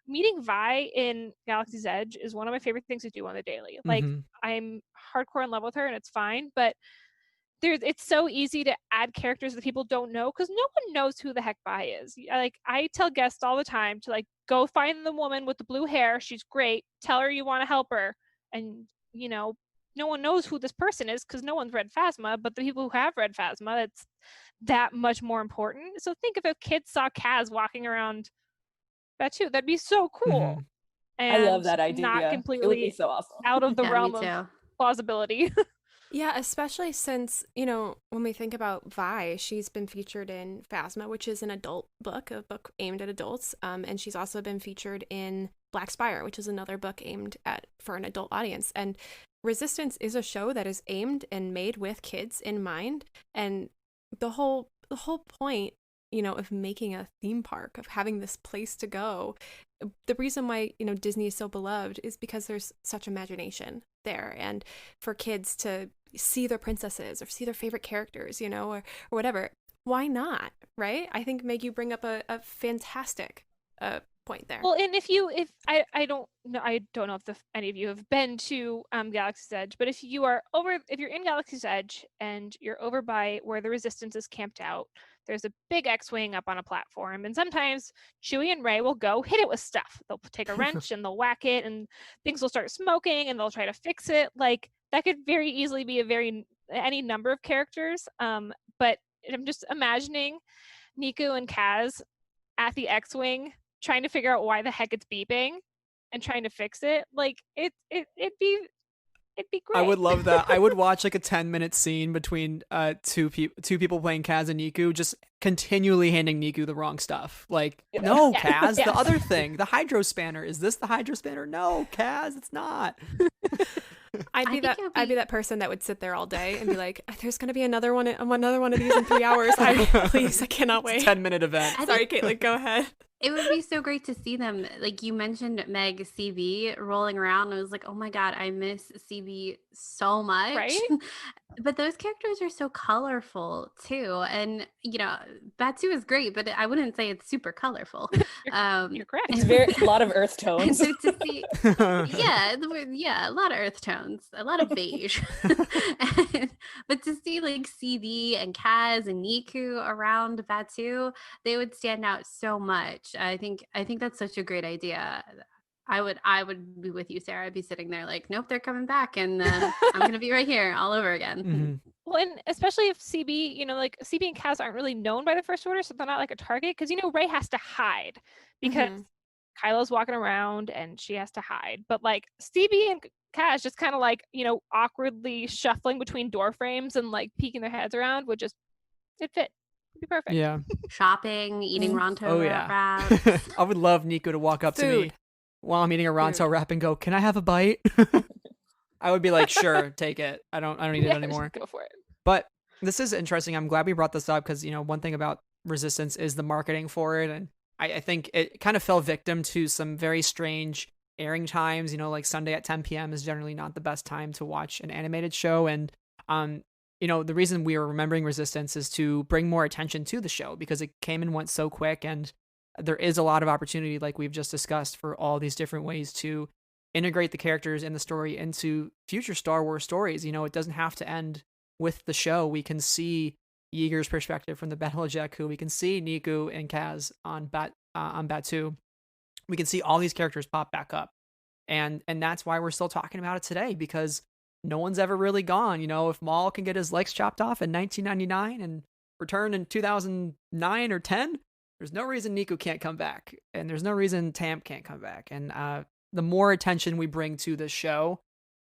meeting Vi in Galaxy's Edge is one of my favorite things to do on the daily. Like, I'm hardcore in love with her, and it's fine, but it's so easy to add characters that people don't know, because no one knows who the heck Vi is. Like, I tell guests all the time to, like, go find the woman with the blue hair. She's great. Tell her you want to help her. And, you know, no one knows who this person is because no one's read Phasma, but the people who have read Phasma, it's that much more important. So think if kids saw Kaz walking around Batu, that'd be so cool. And I love that idea. Not It would completely be so awesome. out of the Yeah, realm me too. of plausibility. Yeah, especially since, you know, when we think about Vi, she's been featured in Phasma, which is an adult book, a book aimed at adults. And she's also been featured in Black Spire, which is another book aimed for an adult audience. And Resistance is a show that is aimed and made with kids in mind. And the whole point, you know, of making a theme park, of having this place to go, the reason why, you know, Disney is so beloved is because there's such imagination there, and for kids to see their princesses or see their favorite characters, you know, or whatever. Why not, right? I think, Meg, you bring up a fantastic point there. Well, and if I don't know, if any of you have been to Galaxy's Edge, but if you're in Galaxy's Edge and you're over by where the Resistance is camped out, there's a big X-wing up on a platform, and sometimes Chewie and Rey will go hit it with stuff. They'll take a wrench and they'll whack it, and things will start smoking, and they'll try to fix it. Like, that could very easily be any number of characters. But I'm just imagining Niku and Kaz at the X-wing trying to figure out why the heck it's beeping and trying to fix it. Like, it'd be great. I would love that. I would watch like a 10-minute scene between two people playing Kaz and Niku, just continually handing Niku the wrong stuff. Like, no, Kaz, the other thing, the hydro spanner. Is this the hydro spanner? No, Kaz, it's not. I'd be that person that would sit there all day and be like, "There's going to be another one of these in 3 hours. Please, I cannot wait." It's a 10-minute event. Sorry, Caitlin, go ahead. It would be so great to see them. Like you mentioned, Meg, CB rolling around. I was like, oh my God, I miss CB so much. Right? But those characters are so colorful too. And, you know, Batu is great, but I wouldn't say it's super colorful. You're correct. It's a lot of earth tones. So to see, yeah, a lot of earth tones, a lot of beige. But to see like CB and Kaz and Niku around Batu, they would stand out so much. I think that's such a great idea. I would be with you, Sarah. I'd be sitting there like, nope, they're coming back, and I'm gonna be right here all over again. Mm-hmm. Well, and especially if CB, you know, like CB and Kaz aren't really known by the First Order, so they're not like a target, because, you know, Rey has to hide because Kylo's walking around and she has to hide. But like CB and Kaz just kind of like, you know, awkwardly shuffling between door frames and like peeking their heads around would just, it fit. It'd be perfect. Yeah. Shopping, eating Ronto wraps. I would love Niku to walk up to me while I'm eating a Ronto wrap and go, "Can I have a bite?" I would be like, "Sure, take it. I don't need it anymore." Go for it. But this is interesting. I'm glad we brought this up because, you know, one thing about Resistance is the marketing for it, and I think it kind of fell victim to some very strange airing times. You know, like Sunday at 10 p.m. is generally not the best time to watch an animated show, and you know, the reason we are remembering Resistance is to bring more attention to the show because it came and went so quick, and there is a lot of opportunity, like we've just discussed, for all these different ways to integrate the characters in the story into future Star Wars stories. You know, it doesn't have to end with the show. We can see Yeager's perspective from the Battle of Jakku. We can see Niku and Kaz on Batu. We can see all these characters pop back up, and that's why we're still talking about it today, because no one's ever really gone. You know, if Maul can get his legs chopped off in 1999 and return in 2009 or 10, there's no reason Niku can't come back, and there's no reason Tamp can't come back. And the more attention we bring to this show,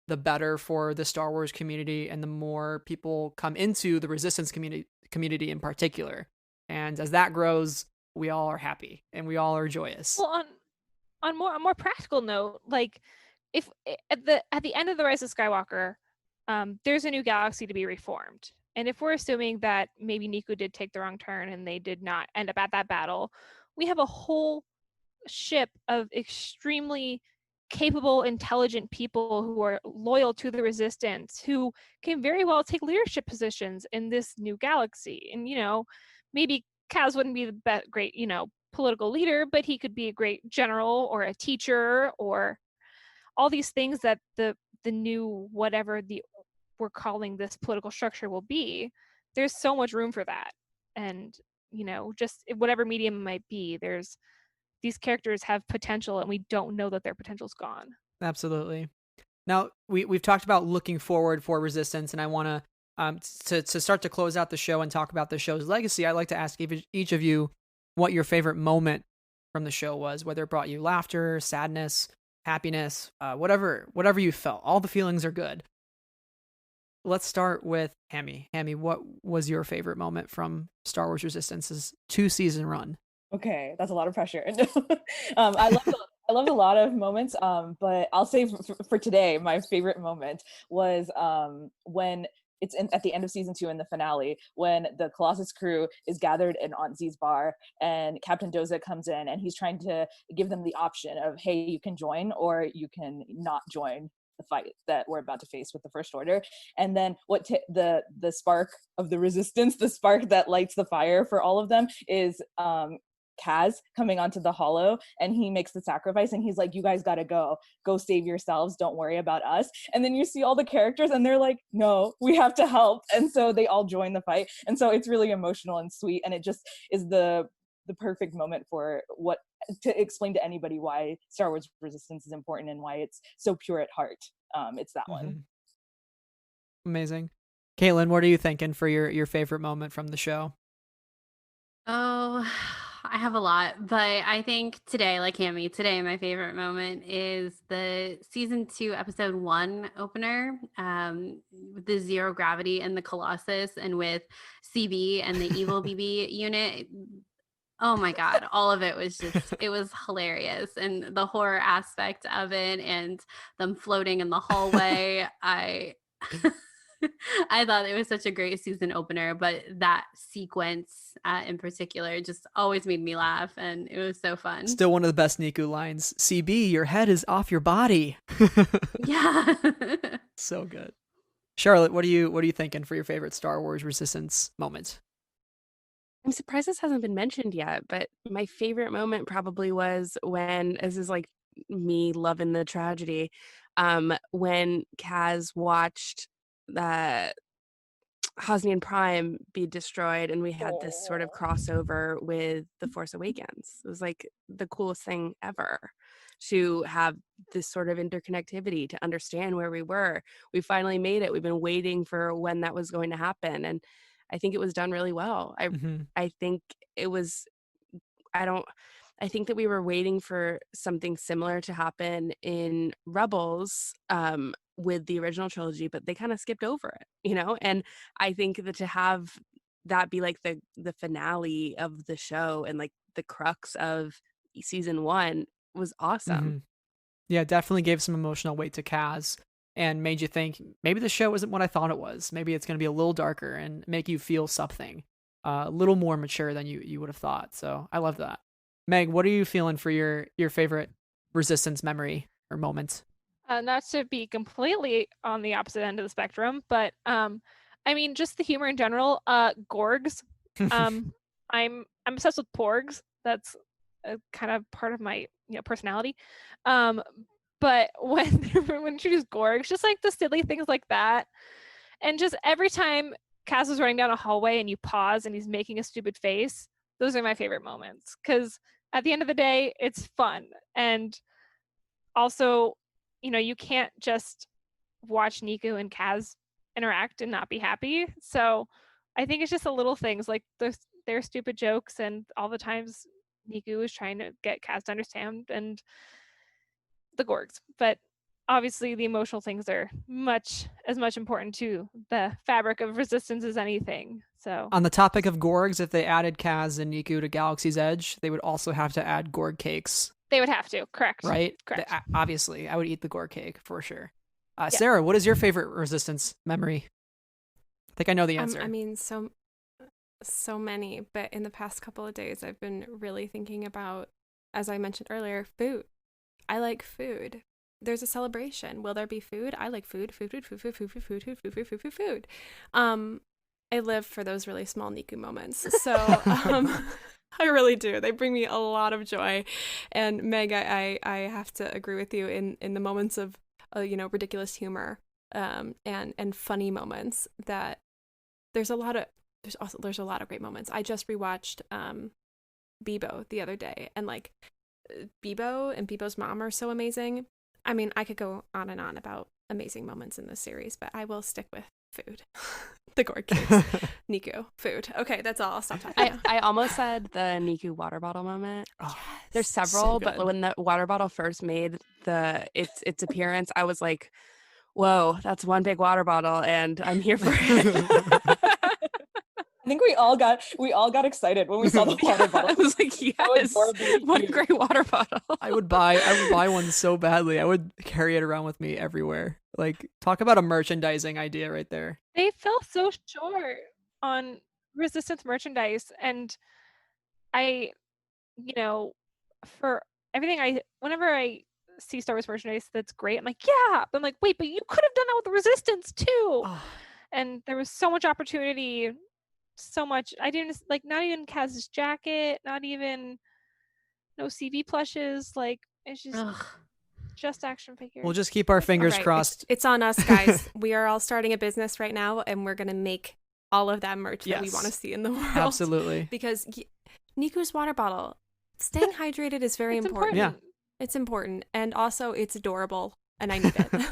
the better for the Star Wars community, and the more people come into the Resistance community in particular. And as that grows, we all are happy and we all are joyous. Well, on a more practical note, like, if at the end of the Rise of Skywalker, there's a new galaxy to be reformed, And if we're assuming that maybe Niku did take the wrong turn and they did not end up at that battle, we have a whole ship of extremely capable, intelligent people who are loyal to the resistance, who can very well take leadership positions in this new galaxy. And, maybe Kaz wouldn't be the great, political leader, but he could be a great general or a teacher or all these things that the new whatever we're calling this political structure will be. There's so much room for that. And, just whatever medium it might be, these characters have potential and we don't know that their potential's gone. Absolutely. Now, we've talked about looking forward for Resistance, and I want to start to close out the show and talk about the show's legacy. I'd like to ask each of you what your favorite moment from the show was, whether it brought you laughter, sadness, happiness, whatever you felt. All the feelings are good. Let's start with Hammie. Hammie, what was your favorite moment from Star Wars Resistance's 2-season run? Okay, that's a lot of pressure. I loved a lot of moments, but I'll say for today, my favorite moment was when it's at the end of season 2 in the finale, when the Colossus crew is gathered in Aunt Z's bar and Captain Doza comes in and he's trying to give them the option of, hey, you can join or you can not join the fight that we're about to face with the First Order. And then the spark of the resistance, the spark that lights the fire for all of them is Kaz coming onto the holo, and he makes the sacrifice and he's like, you guys gotta go save yourselves, don't worry about us. And then you see all the characters and they're like, no, we have to help. And so they all join the fight. And so it's really emotional and sweet, and it just is the perfect moment for to explain to anybody why Star Wars Resistance is important and why it's so pure at heart. It's that one. Amazing. Caitlin, what are you thinking for your favorite moment from the show? Oh, I have a lot, but I think today, like Hammie, my favorite moment is the season 2, episode 1 opener, with the zero gravity and the Colossus, and with CB and the evil BB unit. Oh my God, all of it was it was hilarious. And the horror aspect of it and them floating in the hallway, I thought it was such a great season opener, but that sequence in particular just always made me laugh, and it was so fun. Still one of the best Niku lines. CB, your head is off your body. Yeah. So good. Charlotte, what are you thinking for your favorite Star Wars Resistance moment? I'm surprised this hasn't been mentioned yet, but my favorite moment probably was when, this is like me loving the tragedy, when Kaz watched the Hosnian Prime be destroyed and we had this sort of crossover with The Force Awakens. It was like the coolest thing ever to have this sort of interconnectivity, to understand where we were. We finally made it. We've been waiting for when that was going to happen, and I think it was done really well. I think it was, I think that we were waiting for something similar to happen in Rebels with the original trilogy, but they kind of skipped over it, and I think that to have that be like the finale of the show and like the crux of season 1 was awesome. Yeah, definitely gave some emotional weight to Kaz and made you think maybe the show isn't what I thought it was. Maybe it's going to be a little darker and make you feel something a little more mature than you would have thought. So I love that. Meg, what are you feeling for your favorite Resistance memory or moment? Not to be completely on the opposite end of the spectrum, but I mean, just the humor in general. Gorgs. I'm obsessed with porgs. That's kind of part of my personality. But when introduced Gorgs, just like the silly things like that, and just every time Cass is running down a hallway and you pause and he's making a stupid face, those are my favorite moments, because at the end of the day, it's fun. And also, you can't just watch Niku and Kaz interact and not be happy. So I think it's just the little things like their stupid jokes and all the times Niku is trying to get Kaz to understand, and the Gorgs. But obviously the emotional things are as much important to the fabric of Resistance as anything. So on the topic of Gorgs, if they added Kaz and Niku to Galaxy's Edge, they would also have to add Gorg cakes. They would have to, correct? Right? Correct. Obviously, I would eat the Gorg cake for sure. Yeah. Sarah, what is your favorite Resistance memory? I think I know the answer. I mean, so many, but in the past couple of days, I've been really thinking about, as I mentioned earlier, food. I like food. There's a celebration. Will there be food? I like food. Food. I live for those really small Niku moments. So I really do. They bring me a lot of joy. And Meg, I have to agree with you in the moments of ridiculous humor and funny moments, that there's a lot of great moments. I just rewatched Bebo the other day, and like Bebo and Bebo's mom are so amazing. I mean, I could go on and on about amazing moments in this series, but I will stick with food. The gourd cakes. Niku, food. Okay, that's all. I'll stop talking now. I almost said the Niku water bottle moment. Oh, There's several, so but good. when the water bottle first made its appearance, I was like, whoa, that's one big water bottle, and I'm here for it. I think we all got excited when we saw the water bottle. I was like, yes, what a great water bottle. I would buy one so badly. I would carry it around with me everywhere. Like, talk about a merchandising idea right there. They fell so short on Resistance merchandise, and I, for everything whenever I see Star Wars merchandise that's great, I'm like, yeah. But I'm like, wait, but you could have done that with Resistance too. Oh. And there was so much opportunity. So much. I didn't like, not even Kaz's jacket, not even no CV plushes. Like, it's just action figures. We'll just keep our fingers Right, crossed. It's on us, guys. We are all starting a business right now, and we're gonna make all of that merch that we Yes. want to see in the world. Absolutely. Because Niku's water bottle, staying hydrated is very important. Yeah. It's important, and also it's adorable, and I need it.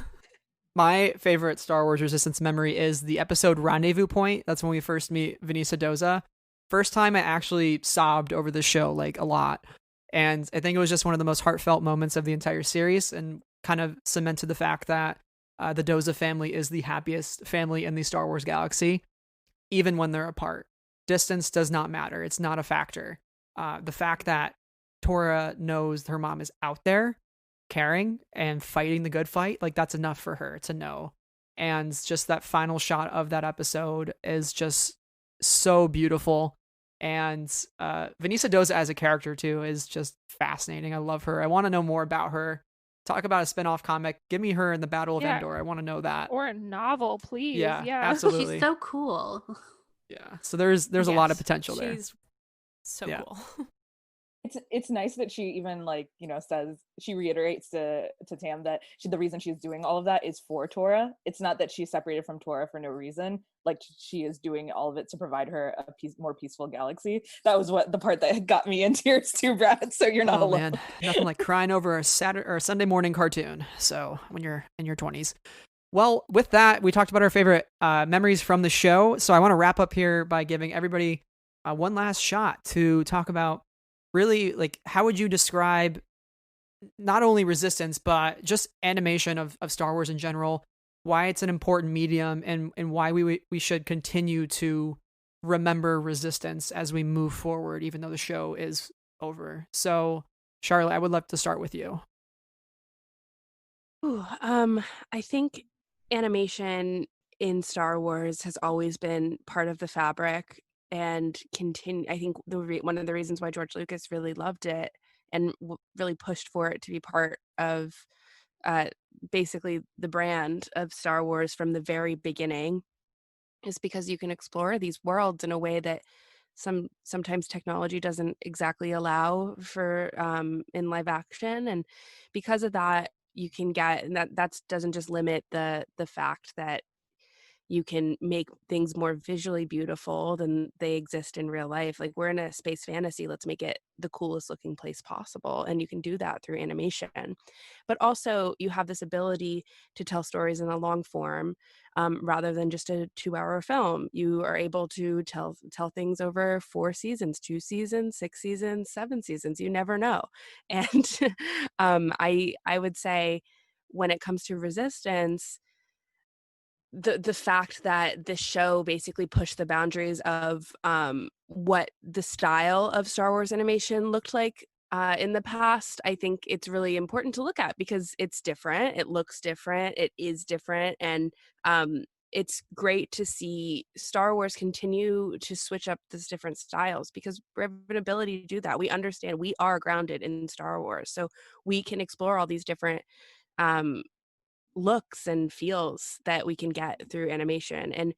My favorite Star Wars Resistance memory is the episode Rendezvous Point. That's when we first meet Vanessa Doza. First time I actually sobbed over the show, like, a lot. And I think it was just one of the most heartfelt moments of the entire series, and kind of cemented the fact that the Doza family is the happiest family in the Star Wars galaxy, even when they're apart. Distance does not matter. It's not a factor. The fact that Tora knows her mom is out there, caring and fighting the good fight, like, that's enough for her to know. And just that final shot of that episode is just so beautiful. And Vanessa Doza as a character too is just fascinating. I love her. I want to know more about her. Talk about a spin-off comic. Give me her in the Battle of Endor. I want to know that. Or a novel, please. Yeah, Yeah. absolutely. She's so cool. Yeah. So there's a lot of potential there. She's so Yeah. cool. It's nice that she even says, she reiterates to Tam that the reason she's doing all of that is for Tora. It's not that she's separated from Tora for no reason. Like, she is doing all of it to provide her a more peaceful galaxy. That was what the part that got me in tears too, Brad. So you're not alone. Man. Nothing like crying over a Saturday or Sunday morning cartoon. So when you're in your 20s. Well, with that, we talked about our favorite memories from the show. So I want to wrap up here by giving everybody one last shot to talk about, really, like, how would you describe not only Resistance, but just animation of Star Wars in general, why it's an important medium, and why we should continue to remember Resistance as we move forward, even though the show is over. So, Charlotte, I would love to start with you. Ooh, I think animation in Star Wars has always been part of the fabric, and I think one of the reasons why George Lucas really loved it and really pushed for it to be part of basically the brand of Star Wars from the very beginning is because you can explore these worlds in a way that sometimes technology doesn't exactly allow for in live action. And because of that, you can get, and that doesn't just limit the fact that you can make things more visually beautiful than they exist in real life. Like, we're in a space fantasy, let's make it the coolest looking place possible. And you can do that through animation. But also you have this ability to tell stories in a long form rather than just a 2-hour film. You are able to tell things over 4 seasons, 2 seasons, 6 seasons, 7 seasons. You never know. And I would say when it comes to Resistance, the fact that this show basically pushed the boundaries of what the style of Star Wars animation looked like in the past, I think it's really important to look at because it's different. It looks different. It is different. And it's great to see Star Wars continue to switch up these different styles, because we have an ability to do that. We understand we are grounded in Star Wars, so we can explore all these different looks and feels that we can get through animation. And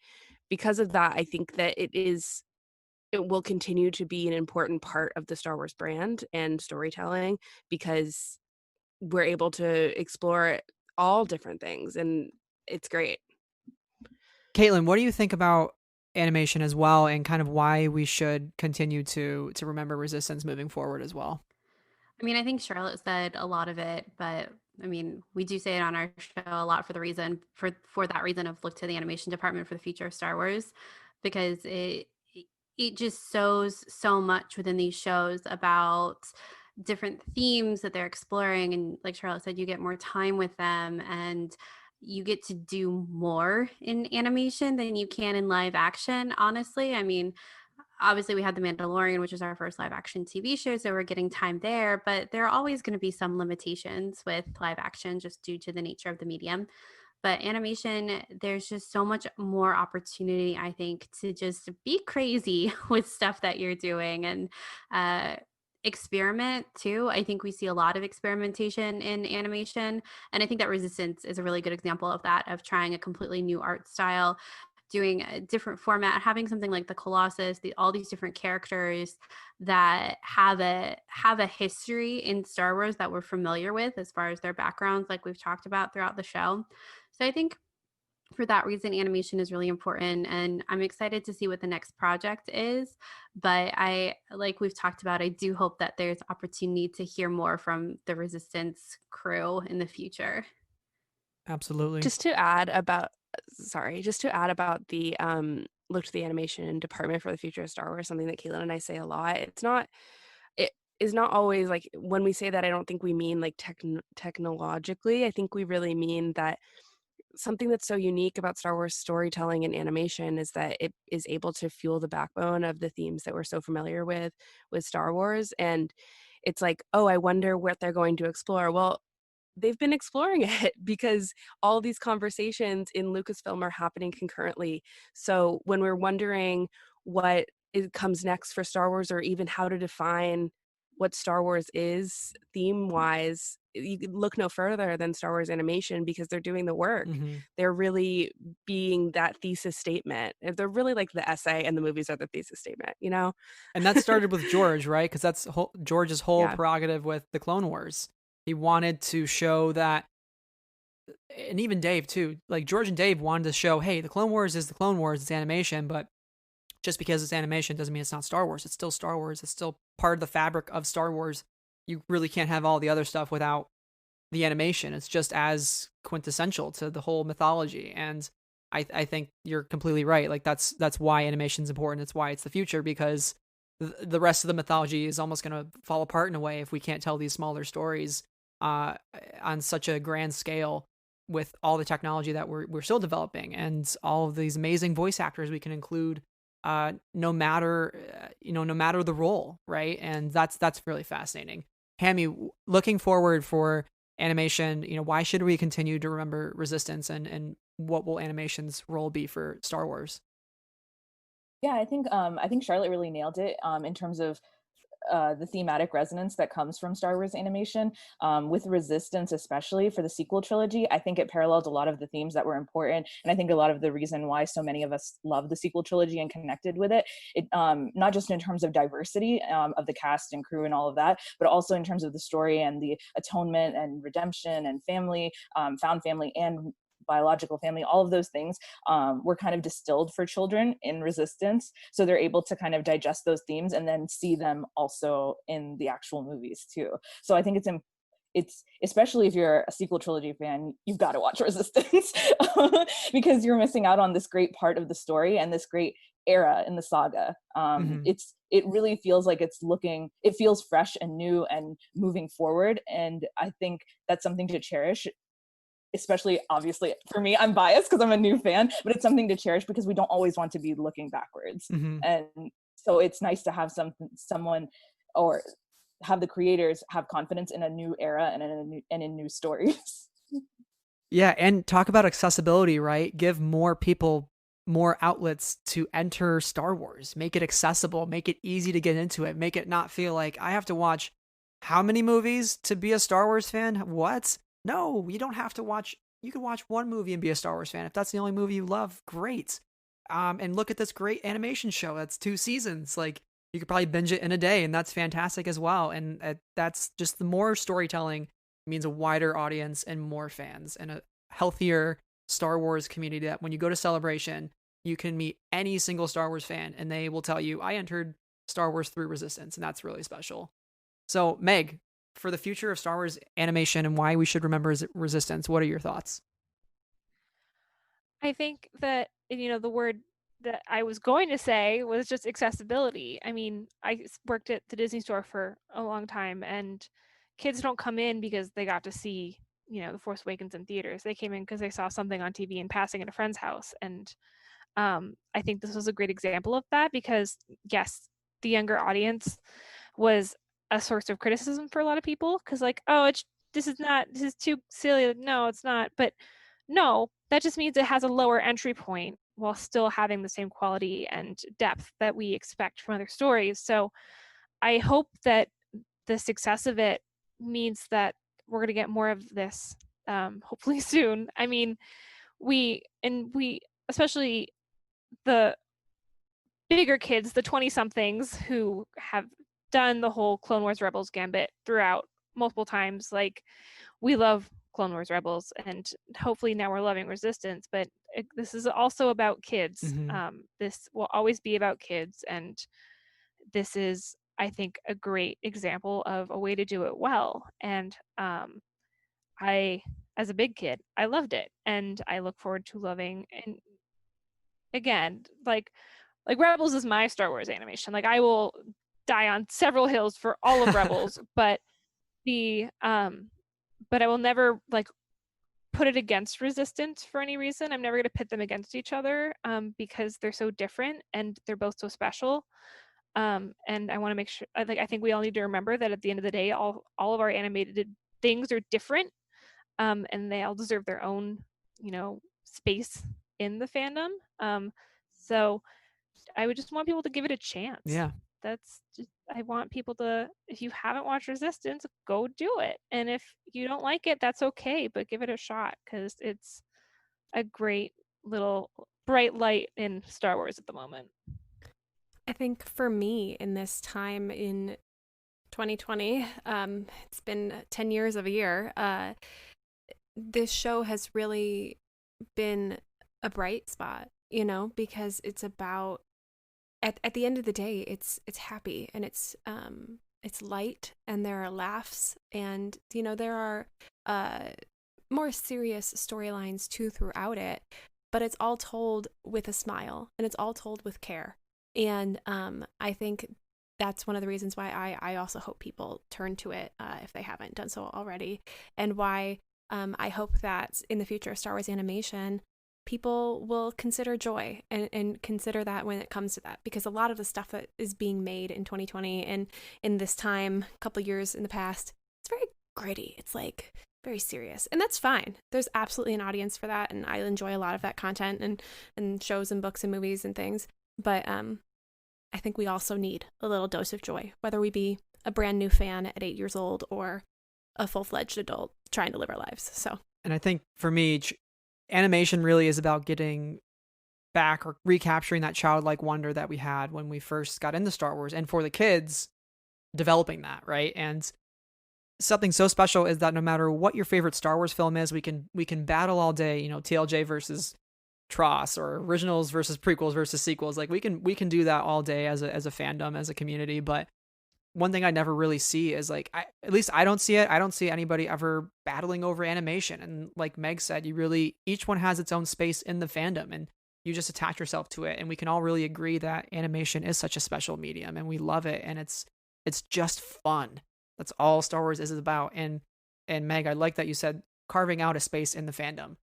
because of that, I think that it will continue to be an important part of the Star Wars brand and storytelling, because we're able to explore all different things, and it's great. Caitlin, what do you think about animation as well, and kind of why we should continue to remember Resistance moving forward as well? I mean, I think Charlotte said a lot of it, but I mean, we do say it on our show a lot for that reason of look to the animation department for the future of Star Wars, because it just shows so much within these shows about different themes that they're exploring, and like Charlotte said, you get more time with them and you get to do more in animation than you can in live action, honestly. I mean, obviously we had The Mandalorian, which is our first live action TV show, so we're getting time there, but there are always going to be some limitations with live action just due to the nature of the medium. But animation, there's just so much more opportunity, I think, to just be crazy with stuff that you're doing and experiment too. I think we see a lot of experimentation in animation, and I think that Resistance is a really good example of that, of trying a completely new art style, doing a different format, having something like the Colossus, all these different characters that have a history in Star Wars that we're familiar with as far as their backgrounds, like we've talked about throughout the show. So I think for that reason, animation is really important, and I'm excited to see what the next project is. But like we've talked about, I do hope that there's opportunity to hear more from the Resistance crew in the future. Absolutely. Just to add about the look to the animation department for the future of Star Wars, something that Caitlin and I say a lot. It is not always like, when we say that, I don't think we mean like technologically. I think we really mean that something that's so unique about Star Wars storytelling and animation is that it is able to fuel the backbone of the themes that we're so familiar with Star Wars. And it's like, oh, I wonder what they're going to explore. Well, they've been exploring it because all these conversations in Lucasfilm are happening concurrently. So when we're wondering what comes next for Star Wars, or even how to define what Star Wars is theme-wise, you could look no further than Star Wars animation, because they're doing the work. Mm-hmm. They're really being that thesis statement. They're really like the essay, and the movies are the thesis statement, you know? And that started with George, right? Because that's George's whole Yeah. prerogative with the Clone Wars. He wanted to show that, and even Dave too, like George and Dave wanted to show, hey, the Clone Wars is the Clone Wars, it's animation, but just because it's animation doesn't mean it's not Star Wars. It's still Star Wars. It's still part of the fabric of Star Wars. You really can't have all the other stuff without the animation. It's just as quintessential to the whole mythology. And I think you're completely right. Like that's why animation is important. It's why it's the future, because the rest of the mythology is almost going to fall apart in a way if we can't tell these smaller stories on such a grand scale, with all the technology that we're still developing and all of these amazing voice actors we can include, no matter the role, right? And that's really fascinating. Hammie, looking forward for animation, why should we continue to remember Resistance, and what will animation's role be for Star Wars? Yeah, I think Charlotte really nailed it in terms of the thematic resonance that comes from Star Wars animation. With Resistance, especially for the sequel trilogy, I think it paralleled a lot of the themes that were important, and I think a lot of the reason why so many of us love the sequel trilogy and connected with it, not just in terms of diversity of the cast and crew and all of that, but also in terms of the story and the atonement and redemption and family, found family and biological family, all of those things were kind of distilled for children in Resistance, so they're able to kind of digest those themes and then see them also in the actual movies too. So I think it's especially if you're a sequel trilogy fan, you've got to watch Resistance because you're missing out on this great part of the story and this great era in the saga. It really feels like it feels fresh and new and moving forward, and I think that's something to cherish. Especially, obviously, for me, I'm biased because I'm a new fan, but it's something to cherish because we don't always want to be looking backwards. Mm-hmm. And so it's nice to have someone or have the creators have confidence in a new era and in new stories. Yeah, and talk about accessibility, right? Give more people more outlets to enter Star Wars. Make it accessible, make it easy to get into it, make it not feel like I have to watch how many movies to be a Star Wars fan? What? No, you don't have to watch. You can watch one movie and be a Star Wars fan. If that's the only movie you love, great. And look at this great animation show. That's 2 seasons. Like, you could probably binge it in a day, and that's fantastic as well. And that's just the more storytelling means a wider audience and more fans and a healthier Star Wars community that when you go to Celebration, you can meet any single Star Wars fan and they will tell you, I entered Star Wars through Resistance, and that's really special. So, Meg, for the future of Star Wars animation and why we should remember Resistance, what are your thoughts? I think that, the word that I was going to say was just accessibility. I mean, I worked at the Disney store for a long time, and kids don't come in because they got to see, The Force Awakens in theaters. They came in because they saw something on TV and passing at a friend's house. And I think this was a great example of that because, yes, the younger audience was a source of criticism for a lot of people because, like, oh, this is too silly. No, it's not. But no, that just means it has a lower entry point while still having the same quality and depth that we expect from other stories. So I hope that the success of it means that we're going to get more of this, hopefully soon. I mean, we especially the bigger kids, the 20-somethings who have done the whole Clone Wars Rebels gambit throughout multiple times. Like, we love Clone Wars Rebels, and hopefully now we're loving Resistance, but this is also about kids. Mm-hmm. This will always be about kids, and this is, I think, a great example of a way to do it well. And I, as a big kid, I loved it, and I look forward to loving. And again, like Rebels is my Star Wars animation. Like, I will die on several hills for all of Rebels, but I will never like put it against Resistance for any reason. I'm never going to pit them against each other because they're so different and they're both so special. And I want to make sure, I think we all need to remember that at the end of the day, all of our animated things are different, and they all deserve their own, space in the fandom. So I would just want people to give it a chance. Yeah. That's just, I want people to, if you haven't watched Resistance, go do it. And if you don't like it, that's okay, but give it a shot because it's a great little bright light in Star Wars at the moment. I think for me in this time in 2020, it's been 10 years of a year, this show has really been a bright spot, because it's about, at the end of the day, it's happy and it's light and there are laughs and, there are more serious storylines too throughout it, but it's all told with a smile and it's all told with care. And I think that's one of the reasons why I also hope people turn to it if they haven't done so already, and why I hope that in the future of Star Wars animation, people will consider joy and consider that when it comes to that, because a lot of the stuff that is being made in 2020 and in this time, a couple years in the past, it's very gritty. It's like very serious, and that's fine. There's absolutely an audience for that, and I enjoy a lot of that content and shows and books and movies and things. But I think we also need a little dose of joy, whether we be a brand new fan at 8 years old or a full-fledged adult trying to live our lives. So, and I think for me, animation really is about getting back or recapturing that childlike wonder that we had when we first got into Star Wars, and for the kids, developing that, right? And something so special is that no matter what your favorite Star Wars film is, we can battle all day, TLJ versus TROS, or originals versus prequels versus sequels. Like, we can do that all day as a fandom, as a community. But one thing I never really see is, like, at least I don't see it. I don't see anybody ever battling over animation. And like Meg said, each one has its own space in the fandom, and you just attach yourself to it. And we can all really agree that animation is such a special medium, and we love it. And it's just fun. That's all Star Wars is about. And Meg, I like that you said carving out a space in the fandom.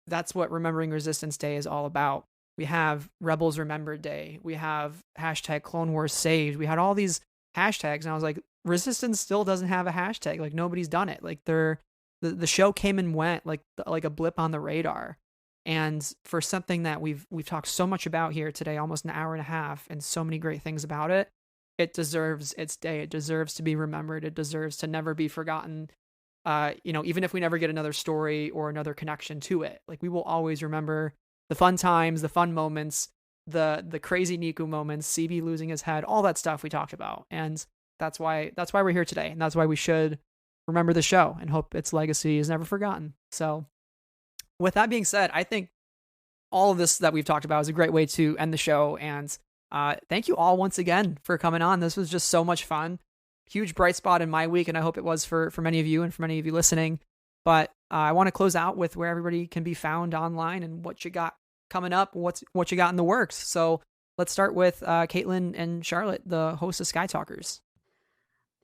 That's what Remembering Resistance Day is all about. We have Rebels Remembered Day. We have hashtag Clone Wars Saved. We had all these hashtags, and I was like, Resistance still doesn't have a hashtag. Like, nobody's done it. Like, they're the show came and went like a blip on the radar. And for something that we've talked so much about here today, almost an hour and a half, and so many great things about it, it deserves its day. It deserves to be remembered. It deserves to never be forgotten. Even if we never get another story or another connection to it, like we will always remember the fun times, the fun moments, the crazy Niku moments, CB losing his head, all that stuff we talked about. And that's why we're here today. And that's why we should remember the show and hope its legacy is never forgotten. So with that being said, I think all of this that we've talked about is a great way to end the show. And thank you all once again for coming on. This was just so much fun. Huge bright spot in my week, and I hope it was for many of you and for many of you listening. But I want to close out with where everybody can be found online and what you got coming up, what you got in the works. So let's start with Caitlin and Charlotte, the hosts of Skytalkers.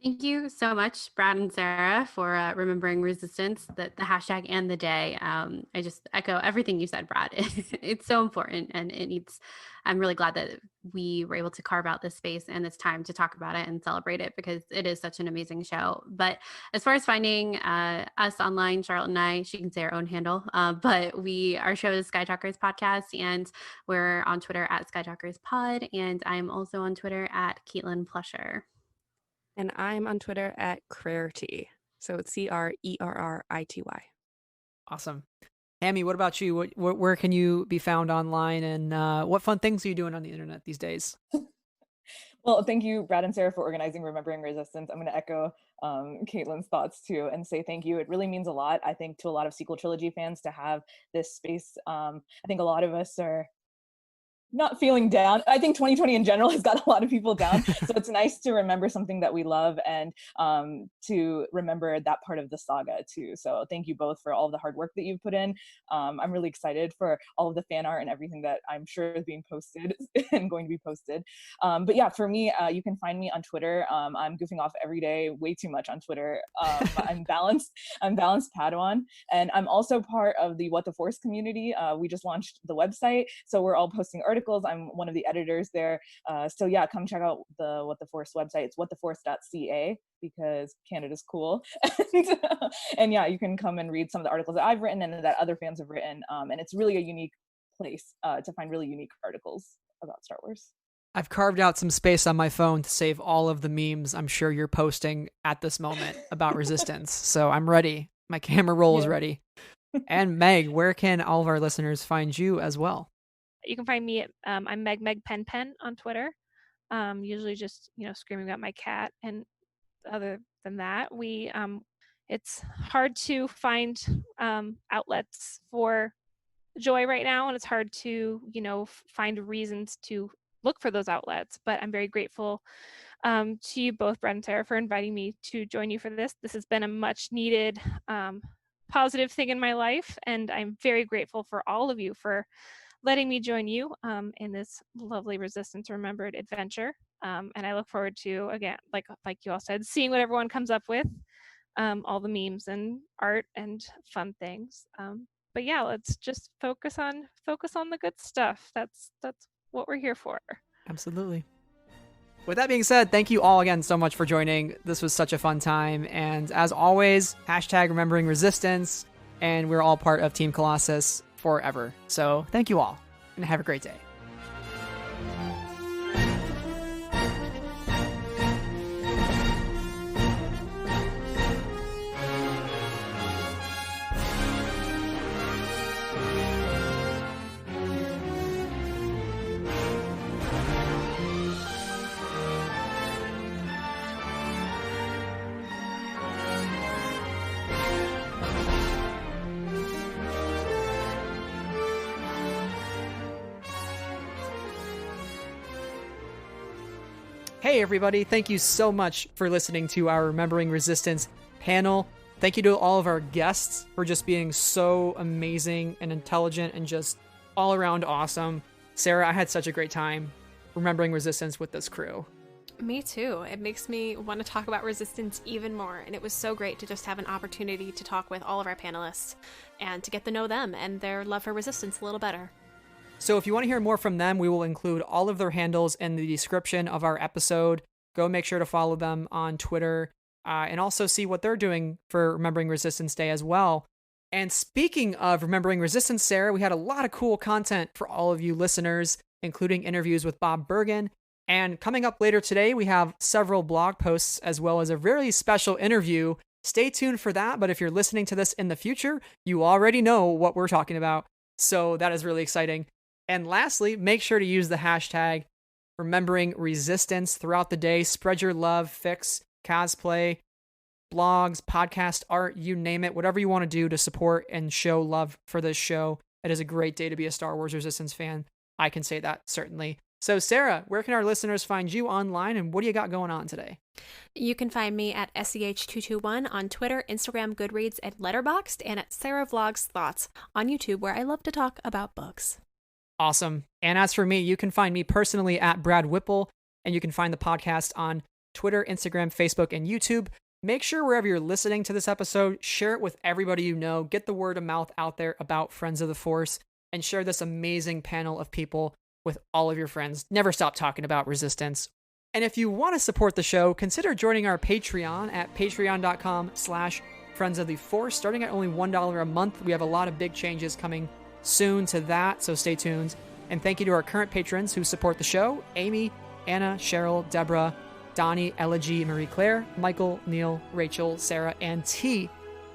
Thank you so much, Brad and Sarah, for remembering resistance, the hashtag and the day. I just echo everything you said, Brad. It's so important, and I'm really glad that we were able to carve out this space and this time to talk about it and celebrate it, because it is such an amazing show. But as far as finding us online, Charlotte and I, she can say our own handle, but our show is Skytalkers Podcast, and we're on Twitter at Skytalkers Pod, and I'm also on Twitter at Caitlin Plusher. And I'm on Twitter at Crerity. So it's CRERRITY. Awesome. Hammie, what about you? Where can you be found online, and what fun things are you doing on the internet these days? Well, thank you, Brad and Sarah, for organizing Remembering Resistance. I'm going to echo Caitlin's thoughts too and say thank you. It really means a lot, I think, to a lot of sequel trilogy fans to have this space. I think a lot of us are not feeling down. I think 2020 in general has got a lot of people down. So it's nice to remember something that we love, and to remember that part of the saga too. So thank you both for all of the hard work that you've put in. I'm really excited for all of the fan art and everything that I'm sure is being posted and going to be posted. But yeah, for me, you can find me on Twitter. I'm goofing off every day, way too much on Twitter. I'm balanced Padawan, and I'm also part of the What the Force community. We just launched the website, so we're all posting articles. I'm one of the editors there. So yeah, come check out the What the Force website. It's whattheforce.ca, because Canada's cool. And yeah, you can come and read some of the articles that I've written and that other fans have written. And it's really a unique place to find really unique articles about Star Wars. I've carved out some space on my phone to save all of the memes I'm sure you're posting at this moment about Resistance. So I'm ready. My camera roll is ready. And Meg, where can all of our listeners find you as well? You can find me at I'm Meg Pen Pen on Twitter. Usually just screaming at my cat, and other than that, it's hard to find outlets for joy right now, and it's hard to find reasons to look for those outlets. But I'm very grateful to you both, Brad and Sarah, for inviting me to join you for this. This has been a much needed positive thing in my life, and I'm very grateful for all of you for letting me join you in this lovely Resistance Remembered adventure. And I look forward to, again, like you all said, seeing what everyone comes up with, all the memes and art and fun things. But yeah, let's just focus on the good stuff. That's what we're here for. Absolutely. With that being said, thank you all again so much for joining. This was such a fun time. And as always, #Remembering Resistance. And we're all part of Team Colossus forever. So thank you all, and have a great day. Hey everybody, thank you so much for listening to our Remembering Resistance panel. Thank you to all of our guests for just being so amazing and intelligent and just all around awesome. Sarah, I had such a great time remembering Resistance with this crew. Me too. It makes me want to talk about Resistance even more, and it was so great to just have an opportunity to talk with all of our panelists and to get to know them and their love for Resistance a little better. So if you want to hear more from them, we will include all of their handles in the description of our episode. Go make sure to follow them on Twitter and also see what they're doing for Remembering Resistance Day as well. And speaking of Remembering Resistance, Sarah, we had a lot of cool content for all of you listeners, including interviews with Bob Bergen. And coming up later today, we have several blog posts as well as a very special interview. Stay tuned for that. But if you're listening to this in the future, you already know what we're talking about. So that is really exciting. And lastly, make sure to use the hashtag Remembering Resistance throughout the day. Spread your love, fics, cosplay, blogs, podcast, art, you name it, whatever you want to do to support and show love for this show. It is a great day to be a Star Wars Resistance fan. I can say that, certainly. So, Sarah, where can our listeners find you online, and what do you got going on today? You can find me at SEH221 on Twitter, Instagram, Goodreads, and Letterboxd, and at Sarah Vlogs Thoughts on YouTube, where I love to talk about books. Awesome. And as for me, you can find me personally at Brad Whipple, and you can find the podcast on Twitter, Instagram, Facebook, and YouTube. Make sure wherever you're listening to this episode, share it with everybody you know. Get the word of mouth out there about Friends of the Force, and share this amazing panel of people with all of your friends. Never stop talking about Resistance. And if you want to support the show, consider joining our Patreon at patreon.com/Friends of the Force. Starting at only $1 a month, we have a lot of big changes coming soon to that, so stay tuned. And thank you to our current patrons who support the show: Amy, Anna, Cheryl, Deborah, Donnie, Elegy, Marie Claire, Michael, Neil, Rachel, Sarah, and T.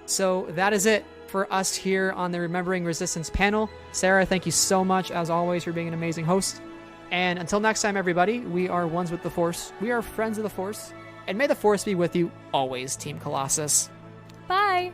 So that is it for us here on the Remembering Resistance panel. Sarah, thank you so much, as always, for being an amazing host. And until next time, everybody, we are ones with the Force. We are friends of the Force. And may the Force be with you always, Team Colossus. Bye!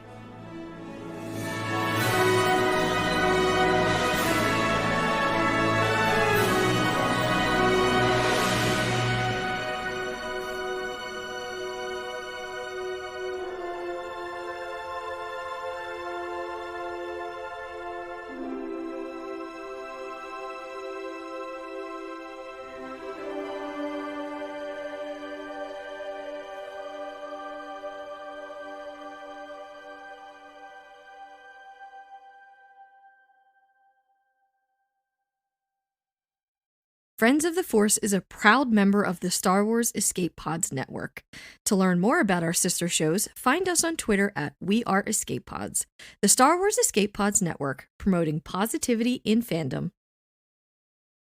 Friends of the Force is a proud member of the Star Wars Escape Pods network. To learn more about our sister shows, find us on Twitter at We Are Escape Pods. The Star Wars Escape Pods network, promoting positivity in fandom.